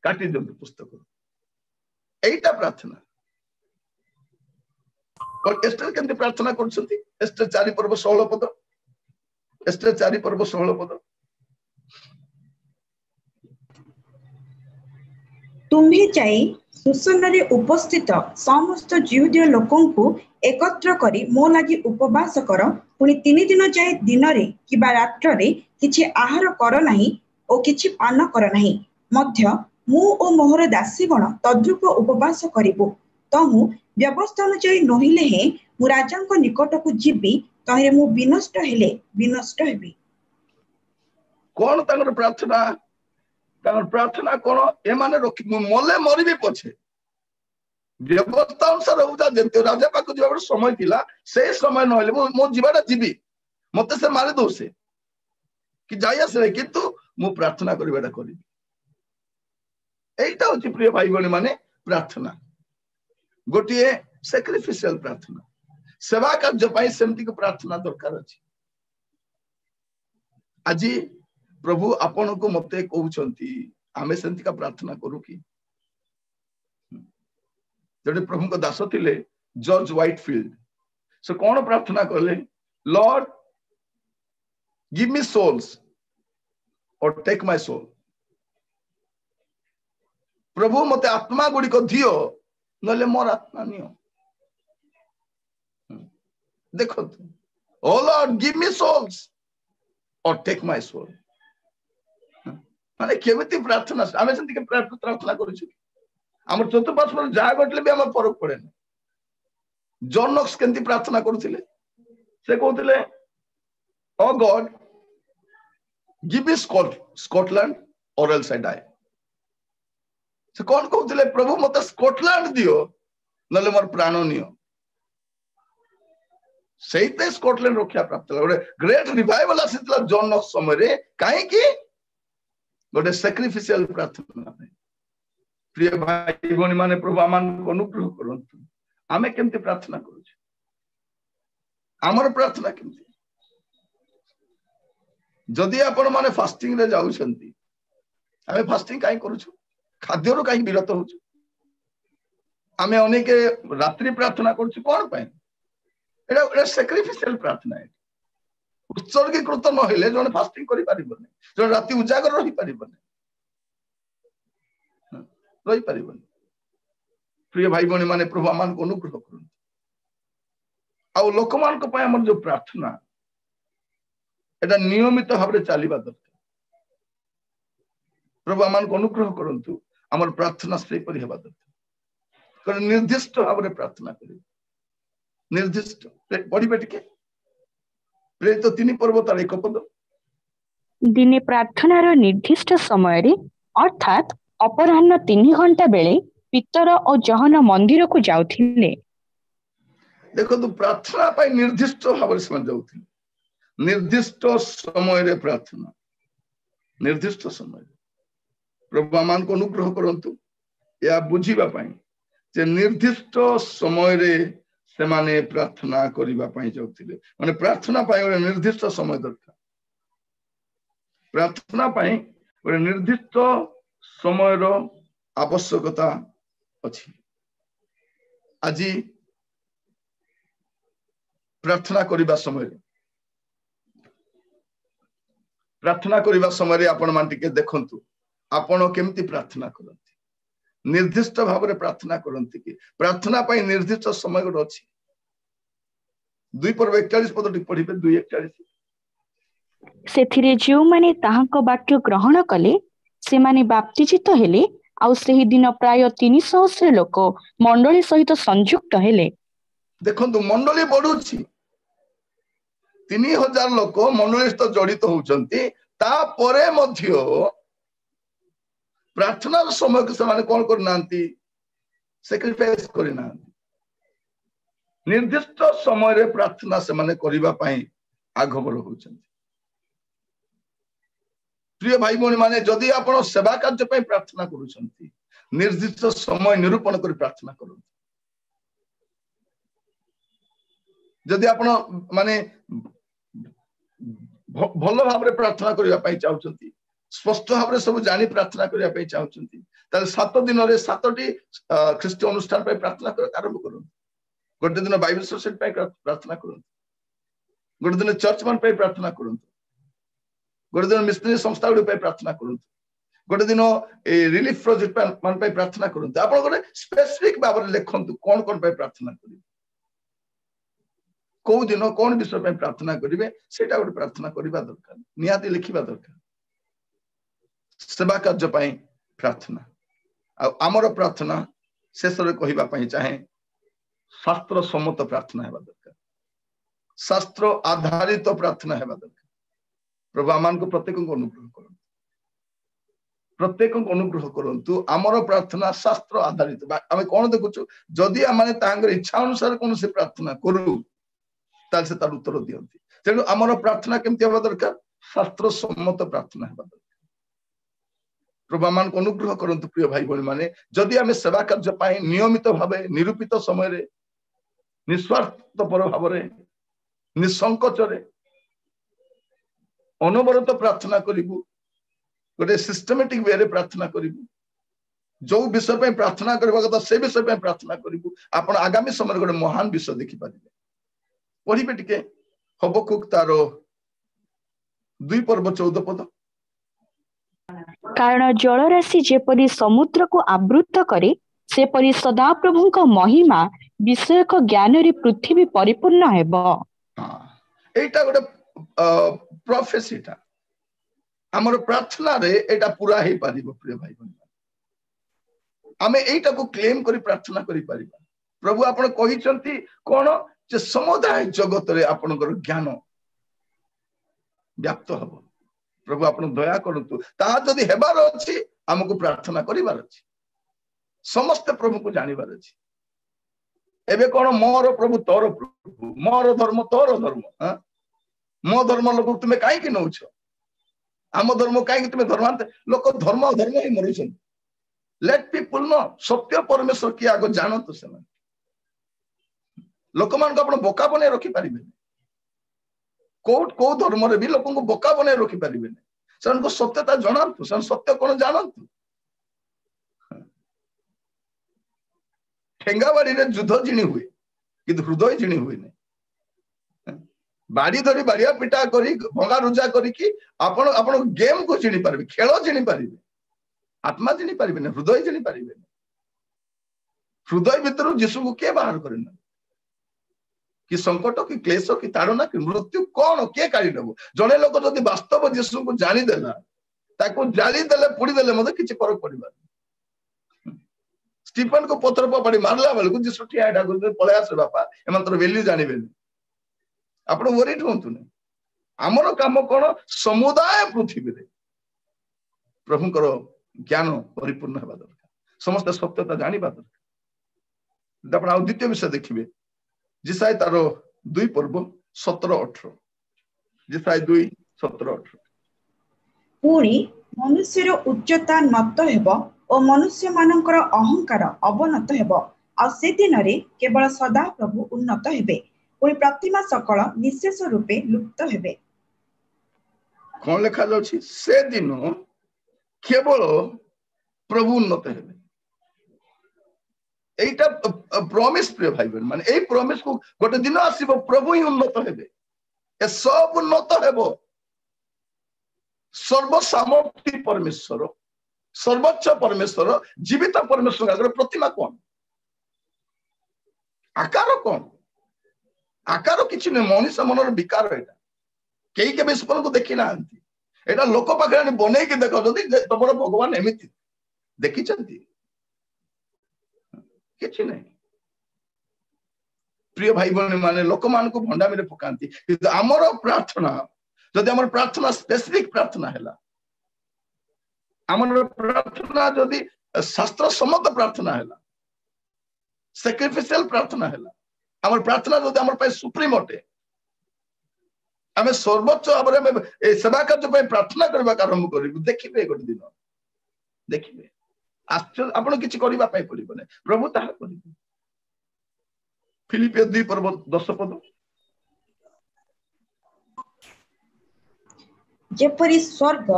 काटी देउ पुस्तक एटा प्रार्थना और एस्टर केमति प्रार्थना करछंती एस्टर 4 पर्व 16 पद एस्टर 4 पर्व 16 पद तुम्ही जाई सुसन्न रे उपस्थित समस्त जिहुदीय लोकंकु एकत्र करी मो लागि उपवास कर पुनी 3 दिन जाय दिन रे किबा रात्र रे किछि आहार कर नाही ओ किछि पान कर नाही मध्य मु ओ मोहर दासीगण तद्रुप उपवास करिबो तहु व्यवस्था अनुसार नहिले हे मु राजांक निकट को जीबी तहे मु विनष्ट हेले विनष्ट हेबी कोन तांगर प्रार्थना कोन ए माने मले मरिबी पछे व्यवस्था अनुसार होता जेते राजा पाक जीवा समय थिला से समय नहले मो जीवाटा जीबी मते से मारि दो से कि जाया से किंतु मु प्रार्थना करबाटा करी एटा होची प्रिय भाई बहन माने प्रार्थना गोटिए सैक्रिफिशियल प्रार्थना सेवा कार्य पाई सेमती को प्रार्थना दरकार अछि आज प्रभु आपण को मते कहउछंती आमे सेमती का प्रार्थना करू की जोटे प्रभु को दास थिले जॉर्ज व्हाइटफील्ड से कौन प्रार्थना कले लॉर्ड गिव मी सोल्स और टेक माय सोल प्रभु मते आत्मा गुडी को दियो नले मोर आत्मा नियो देखो ओ लॉर्ड गिव मी सोल्स और टेक माय सोल माने केमिति प्रार्थना आमे जंती के प्रार्थना करू छी हमर चतुर्पाश पर जा गटले भी हम फरक पड़े जॉन नॉक्स केंती प्रार्थना करूथिले से कहउथिले ओ गॉड गिव मी स्कॉटलैंड और एल्स आई डाई से कौन कहउथिले प्रभु मते स्कॉटलैंड दियो नले मोर प्राण नियो सेइते स्कॉटलैंड रक्षा प्राप्त गोटे ग्रेट रिवाइवल आसीतला जॉन नॉक्स समय रे काहे की गोटे सैक्रिफिशियल प्रार्थना प्रिय भाई भौणी माने प्रभु आमान को अनुग्रह करंतु आमे केमती प्रार्थना करू आमर प्रार्थना केमती जदि आपण माने फास्टिंग रे जाउछंती आमे फास्टिंग काई करू खाद्य रो काई विरत हो आमे अनेक रात्रि प्रार्थना करू कोन पाए एटा सैक्रिफिशियल प्रार्थना है उत्सर्गीकृत न हेले जने फास्टिंग करि परिबने जने राति उजागर रहि परिबने रही परिबने प्रिय भाई भौणी माने प्रभु आमान को अनुग्रह करन आ लोक मान को पाए हमर जो प्रार्थना एटा नियमित भाबरे चालीबा दरकार प्रभु आमान को अनुग्रह करंतु हमर प्रार्थना से परि हेबा दरकार कारण निर्दिष्ट भाबरे प्रार्थना करी निर्दिष्ट पढ़ी बेटिके प्रेरित 3 पर्वतार 1 पद दिने प्रार्थनार निर्दिष्ट समय रे अर्थात अपराह्न 3 घंटा बेले पितर और जहन मंदिर को जाउथिले देखो तो प्रार्थना पाई निर्दिष्ट भाव से जाउथिले निर्दिष्ट समय रे प्रार्थना निर्दिष्ट समय प्रभु आमान को अनुग्रह करंतु या बुझीबा पाई जे निर्दिष्ट समय रे से माने प्रार्थना करिबा पाई जाउथिले माने प्रार्थना पाई निर्दिष्ट समय दरकार प्रार्थना पाई निर्दिष्ट समय रो आवश्यकता अछि आज प्रार्थना करिबा समय रे आपण मान टिके देखंतु आपण केमती प्रार्थना करंती निर्दिष्ट भाव रे प्रार्थना करंती कि प्रार्थना पाई निर्दिष्ट समय गोटे अछि 2 पर्व 41 पदटी पढिबे 2:41 सेथिरे जो माने ताहाको वाक्य ग्रहण कले से माने बाप्तिजित हेले आउ सेही दिन प्राय 300 लोक मंडली सहित संयुक्त हेले देखंतु मंडली बढ़ुछि 3000 लोक मंडली सहित जड़ित होउचंती ता परे मध्य प्रार्थना समय के समान कोन करनांती सैक्रिफाइस करनांती निर्दिष्ट समय रे प्रार्थना से माने करिबा पई आगभर होउचंती प्रिय भाई भौणी माने जदि आपण सेवा कार्य पई प्रार्थना करूछंती निर्दिष्ट समय निरूपण कर प्रार्थना करू जदि आपण माने भलो भाव रे प्रार्थना करिया पई चाहउछंती स्पष्ट भाव रे सब जानि प्रार्थना करिया पई चाहउछंती ताले 7 दिन रे 7टी ख्रीष्ट अनुष्ठान पई प्रार्थना कर आरंभ करू गोटे दिन बाइबल सोसाइटी पई प्रार्थना करू गोटे दिन चर्च मान पई प्रार्थना करू गोटे दिन मिशनरी संस्था गुडी पई प्रार्थना करू गोटे दिन रिलीफ प्रोजेक्ट मान पई प्रार्थना करू आपण गोटे स्पेसिफिक भाव रे लेखंतु कोन कोन पई प्रार्थना करी को दिन कोन विषय पई प्रार्थना करिवे सेटा गोटे प्रार्थना करिबा दरकार नियाति लिखिबा दरकार सेवा कार्य पई प्रार्थना आ हमर प्रार्थना शेष रे कहिबा पई चाहे शास्त्र सम्मत प्रार्थना हेबा दरकार शास्त्र आधारित प्रार्थना हेबा दरकार प्रभु आमान को प्रत्येक को अनुग्रह करंतु प्रत्येक को अनुग्रह करंतु हमर प्रार्थना शास्त्र आधारित आमे कोन देखुछु जदि आमाने तांगर इच्छा अनुसार कोन से प्रार्थना करू ताल से तार उत्तर दियंती तेनु हमर प्रार्थना केमति हेबा दरकार शास्त्र सम्मत प्रार्थना हेबा दरकार प्रभु आमान को अनुग्रह करंतु प्रिय भाई भौणी माने जदि आमे सेवा कार्य पाई नियमित भावे निरूपित समय रे निस्वार्थ पर भाव रे निसंकोच रे अनवरत प्रार्थना करिबु गोटे सिस्टमैटिक वे रे प्रार्थना करिबु जो विषय पे प्रार्थना करबा कथा से विषय पे प्रार्थना करिबु आपण आगामी समय गोटे महान विषय देखि पारिबे पढिबे टिके हबकुक तारो 2 पर्व 14 पद कारण जलराशि जेपरी समुद्र को आवृत करे सेपरी सदाप्रभुଙ୍କ महिमा विषयक ज्ञान रे पृथ्वी परिपूर्ण हेबो। हां एटा गोटे प्रोफेसीटा हमर प्रार्थना रे एटा पूरा हे पारिबो प्रिय भाई बहन आमे एटा को क्लेम करी प्रार्थना करी पारिबा। प्रभु आपण कहिसंती कोन जे समुदाय जगत रे आपनकर ज्ञान व्याप्त हबो। प्रभु आपण दया करतु ता जदि हेबार अछि हमकु प्रार्थना करिवार अछि समस्त प्रभु को जानिबार अछि। एबे कोन मोर प्रभु तोर प्रभु मोर धर्म तोर धर्म हां मो धर्म लोक तुमे काई कि नउछ आम धर्म काई कि तुमे धर्मांत लोक धर्म धर्म ही मरिसन। लेट पीपल नो सत्य परमेश्वर की आगो जानत से लोक मान को आपण बोका बने रखि परिबे को धर्म रे भी लोक को बोका बने रखि परिबे सन को सत्यता जानतु सन सत्य कोन जानतु। ठेंगाबाड़ी रे युद्ध जिणी हुए कि हृदय जिणी हुए नहीं बाड़ी धरी बाड़िया पिटा करी भंगा रुजा करी कि आपण आपण गेम को जिणी पारबे खेल जिणी पारिबे आत्मा जिणी पारिबे ना हृदय जिणी पारिबे हृदय भीतर यीशु को के बाहर करना कि संकट कि क्लेश कि ताड़ना कि मृत्यु कौन के काढ़ी नब जड़े लोक जदि वास्तव यीशु को जानी देला ताको जाली देले पुड़ी देले मते किछि फरक पड़िबा। स्टीफन को पत्थर पड़ी मारला बेल को यीशु ठिया एटा को पळे आसे बापा एमंतर वैल्यू जानिबेनी आपण वरीड होंतु नै हमरो काम कोन समुदाय पृथ्वी रे प्रभुଙ୍କର ज्ञान परिपूर्ण हेबा दरकार समस्त सत्यता जानिबा दरकार। आपण आ द्वितीय विषय देखिबे जिसाई तारो 2 पर्व 17-18 जिसाई 2:17-18 पुणी मनुष्यर उच्चता नत हेबो ओ मनुष्य मानकर अहंकार अवनत हेबो आ से दिन रे केवल सदा प्रभु उन्नत हेबे पुणी प्रतिमा सकल निशेष रूपे लुप्त हेबे। कोन लेखा जाउछि से दिन केवल प्रभु उन्नत हेबे एटा प्रॉमिस प्रिय भाई बहन माने ए प्रॉमिस को गोटे दिन आसीबो प्रभु ही उन्नत हेबे ए सब उन्नत हेबो सर्व सामर्थ्य परमेश्वर सर्वोच्च परमेश्वर जीवित परमेश्वर आगे प्रतिमा कौन आकार कौन आकार किछि नै मनुष्य मनर विकार एटा केई के विस्पन को देखि ना एटा लोक पाखरे बनै के देखो जदी तमरो भगवान एमिति देखि चंती किछि नै। प्रिय भाई बहन माने लोक मान को भंडा में पकांती किंतु हमरो प्रार्थना जदि हमर प्रार्थना स्पेसिफिक प्रार्थना हैला हमर प्रार्थना जदि शास्त्र सम्मत प्रार्थना हैला सैक्रिफिशियल प्रार्थना हैला हमर प्रार्थना जदि हमर पे सुप्रीम अटे हमें सर्वोच्च भाବରେ ଆମେ ए सेवा कार्य पे प्रार्थना करबा आरंभ करिबु देखिबे गोटे दिन देखिबे आश्चर्य आपण किछि करिबा पाई पड़िबो नै प्रभु ताहा करिबे। फिलिपियो 2 पर्व 10 पद जेपरी स्वर्ग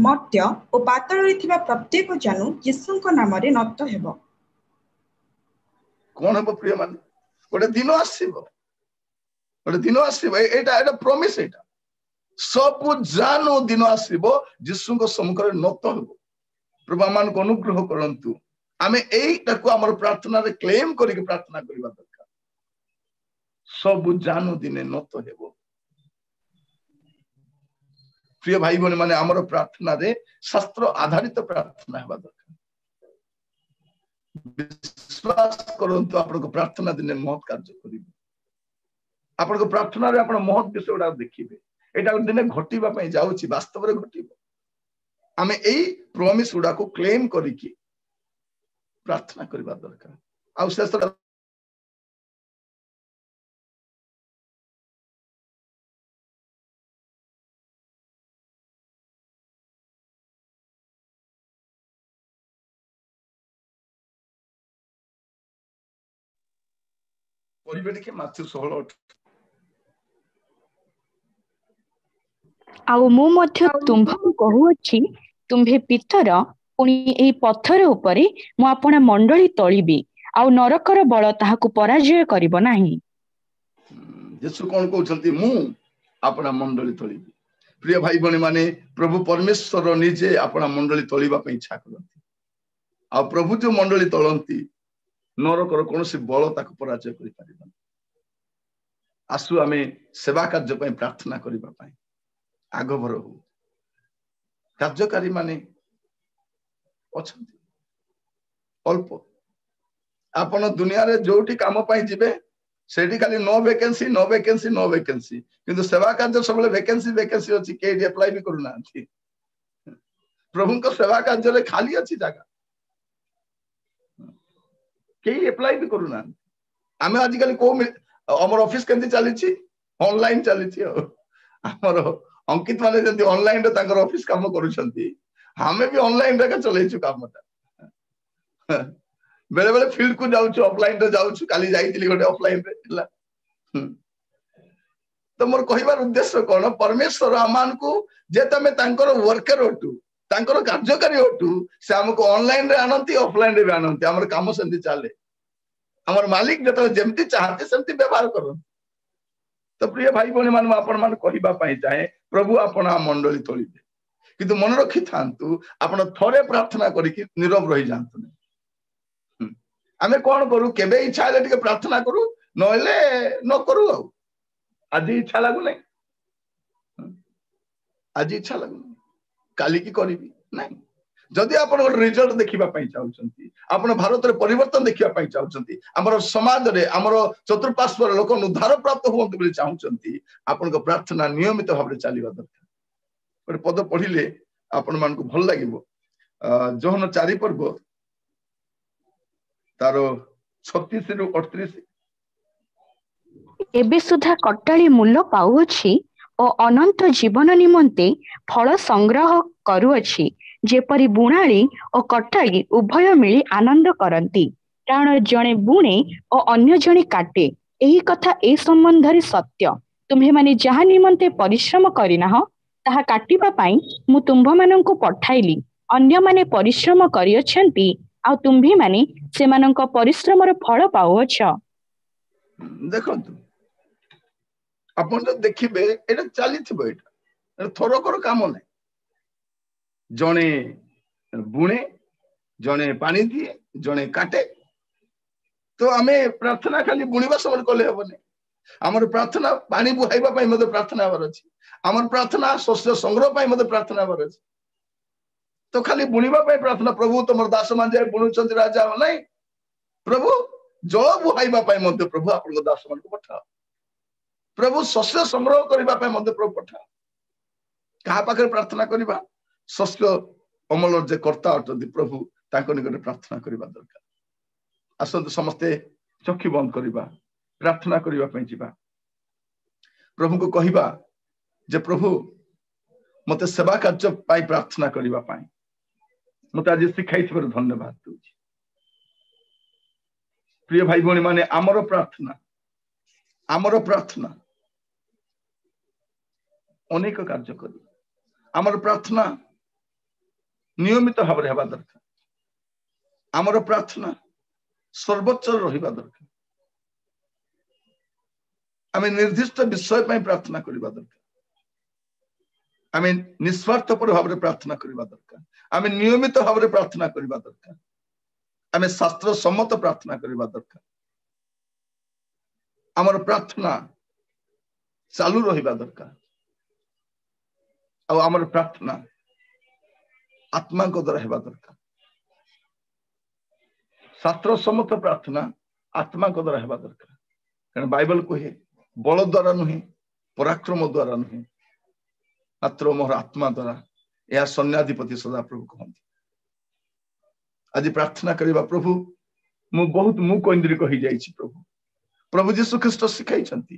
मर्त्य और पाताल रे थिबा प्रत्येक जानू यीशुଙ୍କ नामरे नत हेबो। कोन हेबो प्रिय मान गोटे दिन आसीबो एटा एटा प्रॉमिस एटा सब जानू दिन आसीबो यीशुଙ୍କ सम्मुखरे नत हेबो। प्रभु मान को अनुग्रह करंतु आमे एटा को हमर प्रार्थना रे क्लेम करिके प्रार्थना करबा दरकार सब जानू दिने नत हेबो। प्रिय भाई बहन माने हमर प्रार्थना रे शास्त्र आधारित प्रार्थना हेबा दरकार विश्वास करंतु आपन को प्रार्थना दिने महत् कार्य करिबे आपन को प्रार्थना रे आपन महत् विषय उडा देखिबे एटा दिने घटिबा पई जाउची वास्तव रे घटिबो आमे एई प्रॉमिस उडा को क्लेम करिकि प्रार्थना करबा दरकार आ शेष पढ़िबे देखि माथ्यू 16 आउ मु मध्य तुम्भा कहूछि तुम्भे पितर ପୁଣି ଏହି ପଥର ଉପରେ ମୁଁ ଆପଣା ମଣ୍ଡଳୀ ତଳିବି, ଆଉ ନରକର ବଳ ତାହାକୁ ପରାଜୟ କରିବ ନାହିଁ। ଯୀଶୁ କଣ କହୁଛନ୍ତି? ମୁଁ ଆପଣା ମଣ୍ଡଳୀ ତଳିବି। ପ୍ରିୟ ଭାଇ ଭଉଣୀ ମାନେ, ପ୍ରଭୁ ପରମେଶ୍ୱର ନିଜେ ଆପଣା ମଣ୍ଡଳୀ ତଳିବା ପାଇଁ ଇଚ୍ଛା କରନ୍ତି। ଆଉ ପ୍ରଭୁ ଯୋଉ ମଣ୍ଡଳୀ ତଳନ୍ତି, ନରକର କୌଣସି ବଳ ତାକୁ ପରାଜୟ କରିପାରିବନି। ଆସୁ ଆମେ ସେବା କାର୍ଯ୍ୟ ପାଇଁ ପ୍ରାର୍ଥନା କରିବା ପାଇଁ ଆଗଭର ହଉ। କାର୍ଯ୍ୟକାରୀ ମାନେ ଅଛନ୍ତି ଅଳ୍ପ। ଆପଣ ଦୁନିଆରେ ଯୋଉଠି କାମ ପାଇଁ ଯିବେ ସେଠି ଖାଲି no vacancy no vacancy no vacancy, କିନ୍ତୁ ସେବା କାର୍ଯ୍ୟ ସବୁବେଳେ ଭେକେନ୍ସି ଭେକେନ୍ସି ଅଛି, କେହି ଆପ୍ଲାଏ ବି କରୁନାହାନ୍ତି। ପ୍ରଭୁଙ୍କ ସେବା କାର୍ଯ୍ୟରେ ଖାଲି ଅଛି ଜାଗା, କେହି ଆପ୍ଲାଏ ବି କରୁନାହାନ୍ତି। ଆମେ ଆଜିକାଲି କୋଉ ଆମର ଅଫିସ କେମିତି ଚାଲିଛି? ଅନଲାଇନ ଚାଲିଛି। ଆଉ ଆମର ଅଙ୍କିତ ମାନେ ଯେମିତି ଅନଲାଇନରେ ତାଙ୍କର ଅଫିସ କାମ କରୁଛନ୍ତି, ଆମେ ବି ଅନଲାଇନରେ ଚଲେଇଛୁ କାମଟା। ବେଳେ ବେଳେ ଫିଲ୍ଡ କୁ ଯାଉଛୁ, ଅଫଲାଇନ ରେ ଯାଉଛୁ। କାଲି ଯାଇଥିଲି ଗୋଟେ ଅଫଲାଇନ ରେ ହେଲା। ତ ମୋର କହିବାର ଉଦ୍ଦେଶ୍ୟ କଣ? ପରମେଶ୍ୱର ଆମମାନଙ୍କୁ ଯେ ତମେ ତାଙ୍କର ୱାର୍କର ଅଟୁ, ତାଙ୍କର କାର୍ଯ୍ୟକାରୀ ଅଟୁ, ସେ ଆମକୁ ଅନଲାଇନ ରେ ଆଣନ୍ତି, ଅଫଲାଇନ ରେ ବି ଆଣନ୍ତି। ଆମର କାମ ସେମିତି ଚାଲେ। ଆମର ମାଲିକ ଯେତେବେଳେ ଯେମିତି ଚାହାନ୍ତି ସେମିତି ବ୍ୟବହାର କରନ୍ତି। ତ ପ୍ରିୟ ଭାଇ ଭଉଣୀ ମାନେ, ମୁଁ ଆପଣ ମାନଙ୍କୁ କହିବା ପାଇଁ ଚାହେଁ, ପ୍ରଭୁ ଆପଣ ମଣ୍ଡଳୀ ତୋଳିବେ, କିନ୍ତୁ ମନେ ରଖିଥାନ୍ତୁ, ଆପଣ ଥରେ ପ୍ରାର୍ଥନା କରିକି ନୀରବ ରହିଯାଆନ୍ତୁ। ଆମେ କଣ କରୁ? କେବେ ଇଚ୍ଛା ହେଲେ ଟିକେ ପ୍ରାର୍ଥନା କରୁ, ନହେଲେ ନ କରୁ। ଆଉ ଆଜି ଇଚ୍ଛା ଲାଗୁନାହିଁ, ଆଜି ଇଚ୍ଛା ଲାଗୁନି, କାଲିକି କରିବି ନାହିଁ। ଯଦି ଆପଣ ଗୋଟେ ରିଜଲ୍ଟ ଦେଖିବା ପାଇଁ ଚାହୁଁଛନ୍ତି, ଆପଣ ଭାରତରେ ପରିବର୍ତ୍ତନ ଦେଖିବା ପାଇଁ ଚାହୁଁଛନ୍ତି, ଆମର ସମାଜରେ ଆମର ଚତୁଃପାର୍ଶ୍ୱର ଲୋକ ଉଦ୍ଧାର ପ୍ରାପ୍ତ ହୁଅନ୍ତୁ ବୋଲି ଚାହୁଁଛନ୍ତି, ଆପଣଙ୍କ ପ୍ରାର୍ଥନା ନିୟମିତ ଭାବରେ ଚାଲିବା ଦରକାର। ଗୋଟେ ପଦ ପଢିଲେ ଆପଣ ମାନଙ୍କୁ ଭଲ ଲାଗିବ। ଯୋହନ 4 ପର୍ବ ତାର 36 ରୁ 38। ଏବେ ସୁଦ୍ଧା କଟାଳି ମୂଲ ପାଉଅଛି ଓ ଅନନ୍ତ ଜୀବନ ନିମନ୍ତେ ଫଳ ସଂଗ୍ରହ କରୁଅଛି, ଯେପରି ବୁଣାଳି ଓ କଟାଳି ଉଭୟ ମିଳି ଆନନ୍ଦ କରନ୍ତି, କାରଣ ଜଣେ ବୁଣେ ଓ ଅନ୍ୟ ଜଣେ କାଟେ। ଏହି କଥା ଏ ସମ୍ବନ୍ଧରେ ସତ୍ୟ। ତୁମ୍ଭେମାନେ ଯାହା ନିମନ୍ତେ ପରିଶ୍ରମ କରିନାହ, ତାହା କାଟିବା ପାଇଁ ମୁଁ ତୁମ୍ଭମାନଙ୍କୁ ପଠାଇଲି। ଅନ୍ୟମାନେ ପରିଶ୍ରମ କରିଅଛନ୍ତି, ଆଉ ତୁମ୍ଭେମାନେ ସେମାନଙ୍କ ପରିଶ୍ରମର ଫଳ ପାଉଅଛ। ଦେଖନ୍ତୁ, ଆପଣ ଯଦି ଦେଖିବେ, ଏଇଟା ଚାଲିଥିବ। ଏଇଟା ଥରକର କାମ ନାହିଁ। ଜଣେ ବୁଣେ, ଜଣେ ପାଣି ଦିଏ, ଜଣେ କାଟେ। ତ ଆମେ ପ୍ରାର୍ଥନା ଖାଲି ବୁଣିବା ସମୟରେ କଲେ ହବନି। ଆମର ପ୍ରାର୍ଥନା ପାଣି ବୁହାଇବା ପାଇଁ ମଧ୍ୟ ପ୍ରାର୍ଥନା ହେବାର ଅଛି। ଆମର ପ୍ରାର୍ଥନା ଶସ୍ୟ ସଂଗ୍ରହ ପାଇଁ ମଧ୍ୟ ପ୍ରାର୍ଥନା ହେବାର ଅଛି। ତ ଖାଲି ବୁଣିବା ପାଇଁ ପ୍ରାର୍ଥନା, ପ୍ରଭୁ ତମର ଦାସ ମାନେ ଯାଇ ବୁଣୁଛନ୍ତି ରାଜା, ନାଇଁ, ପ୍ରଭୁ ଜଳ ବୁହାଇବା ପାଇଁ ମଧ୍ୟ ପ୍ରଭୁ ଆପଣଙ୍କ ଦାସ ମାନଙ୍କୁ ପଠାଅ। ପ୍ରଭୁ ଶସ୍ୟ ସଂଗ୍ରହ କରିବା ପାଇଁ ମଧ୍ୟ ପ୍ରଭୁ ପଠାଅ। କାହା ପାଖରେ ପ୍ରାର୍ଥନା କରିବା? ଶସ୍ୟ ଅମଳ ଯେ କର୍ତ୍ତା ଅଟନ୍ତି ପ୍ରଭୁ, ତାଙ୍କ ନିକଟରେ ପ୍ରାର୍ଥନା କରିବା ଦରକାର। ଆସନ୍ତୁ ସମସ୍ତେ ଚକ୍ଷୁ ବନ୍ଦ କରିବା, ପ୍ରାର୍ଥନା କରିବା ପାଇଁ ଯିବା। ପ୍ରଭୁଙ୍କୁ କହିବା ଯେ ପ୍ରଭୁ, ମତେ ସେବା କାର୍ଯ୍ୟ ପାଇଁ ପ୍ରାର୍ଥନା କରିବା ପାଇଁ ମତେ ଆଜି ଶିଖାଇଥିବାରୁ ଧନ୍ୟବାଦ ଦଉଛି। ପ୍ରିୟ ଭାଇ ଭଉଣୀ ମାନେ, ଆମର ପ୍ରାର୍ଥନା ଅନେକ କାର୍ଯ୍ୟ କରୁ। ଆମର ପ୍ରାର୍ଥନା ନିୟମିତ ଭାବରେ ହେବା ଦରକାର। ଆମର ପ୍ରାର୍ଥନା ସର୍ବୋଚ୍ଚ ରହିବା ଦରକାର। ଆମେ ନିର୍ଦ୍ଦିଷ୍ଟ ବିଷୟ ପାଇଁ ପ୍ରାର୍ଥନା କରିବା ଦରକାର। ଆମେ ନିସ୍ୱାର୍ଥପର ଭାବରେ ପ୍ରାର୍ଥନା କରିବା ଦରକାର। ଆମେ ନିୟମିତ ଭାବରେ ପ୍ରାର୍ଥନା କରିବା ଦରକାର। ଆମେ ଶାସ୍ତ୍ର ସମ୍ମତ ପ୍ରାର୍ଥନା କରିବା ଦରକାର। ଆମର ପ୍ରାର୍ଥନା ଚାଲୁ ରହିବା ଦରକାର। ଆଉ ଆମର ପ୍ରାର୍ଥନା ଆତ୍ମାଙ୍କ ଦ୍ୱାରା ହେବା ଦରକାର। ଶାସ୍ତ୍ର ସମ୍ମତ ପ୍ରାର୍ଥନା ଆତ୍ମାଙ୍କ ଦ୍ୱାରା ହେବା ଦରକାର। କାରଣ ବାଇବଲ କୁହେ, ବଳ ଦ୍ୱାରା ନୁହେଁ, ପରାକ୍ରମ ଦ୍ୱାରା ନୁହେଁ, ମାତ୍ର ମୋର ଆତ୍ମା ଦ୍ୱାରା। ଏହା ସୈନ୍ୟାଧିପତି ସଦାପ୍ରଭୁ କହନ୍ତି। ଆଜି ପ୍ରାର୍ଥନା କରିବା, ପ୍ରଭୁ ମୁଁ ବହୁତ କୈନ୍ଦ୍ରିକ ହେଇଯାଇଛି। ପ୍ରଭୁ ଯୀଶୁ ଖ୍ରୀଷ୍ଟ ଶିଖାଇଛନ୍ତି,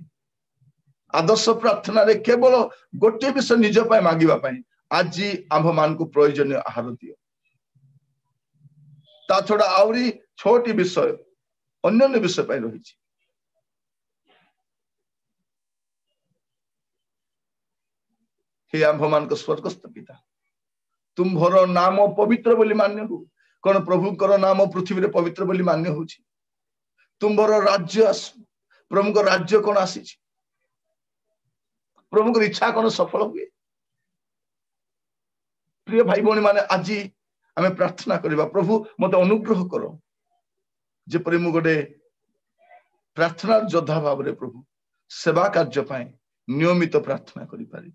ଆଦର୍ଶ ପ୍ରାର୍ଥନାରେ କେବଳ ଗୋଟିଏ ବିଷୟ ନିଜ ପାଇଁ ମାଗିବା ପାଇଁ, ଆଜି ଆମ୍ଭ ମାନଙ୍କୁ ପ୍ରয়োଜନୀୟ ଆହାର ଦିଅ। ତା ଛଡା ଆହୁରି 6ଟି ବିଷୟ ଅନ୍ୟାନ୍ୟ ବିଷୟ ପାଇଁ ରହିଛି। ହେ ଆମ୍ଭ ମାନଙ୍କ ସ୍ୱର୍ଗସ୍ଥ ପିତା, तुम्भर नाम पवित्र बोली मान्य हो कौन प्रभुकर नाम पृथ्वी रे पवित्र बोली मान्य होची तुम्भर राज्य आसु प्रभुक राज्य कौन आसी प्रभुकर इच्छा कौन सफल हुए प्रिय भाई भौणी माने आज आमे प्रार्थना करबा प्रभु मते अनुग्रह करो जेपरि मु गोटे प्रार्थना योद्धा भाव रे प्रभु सेवा कार्य पाए नियमित प्रार्थना करि पारि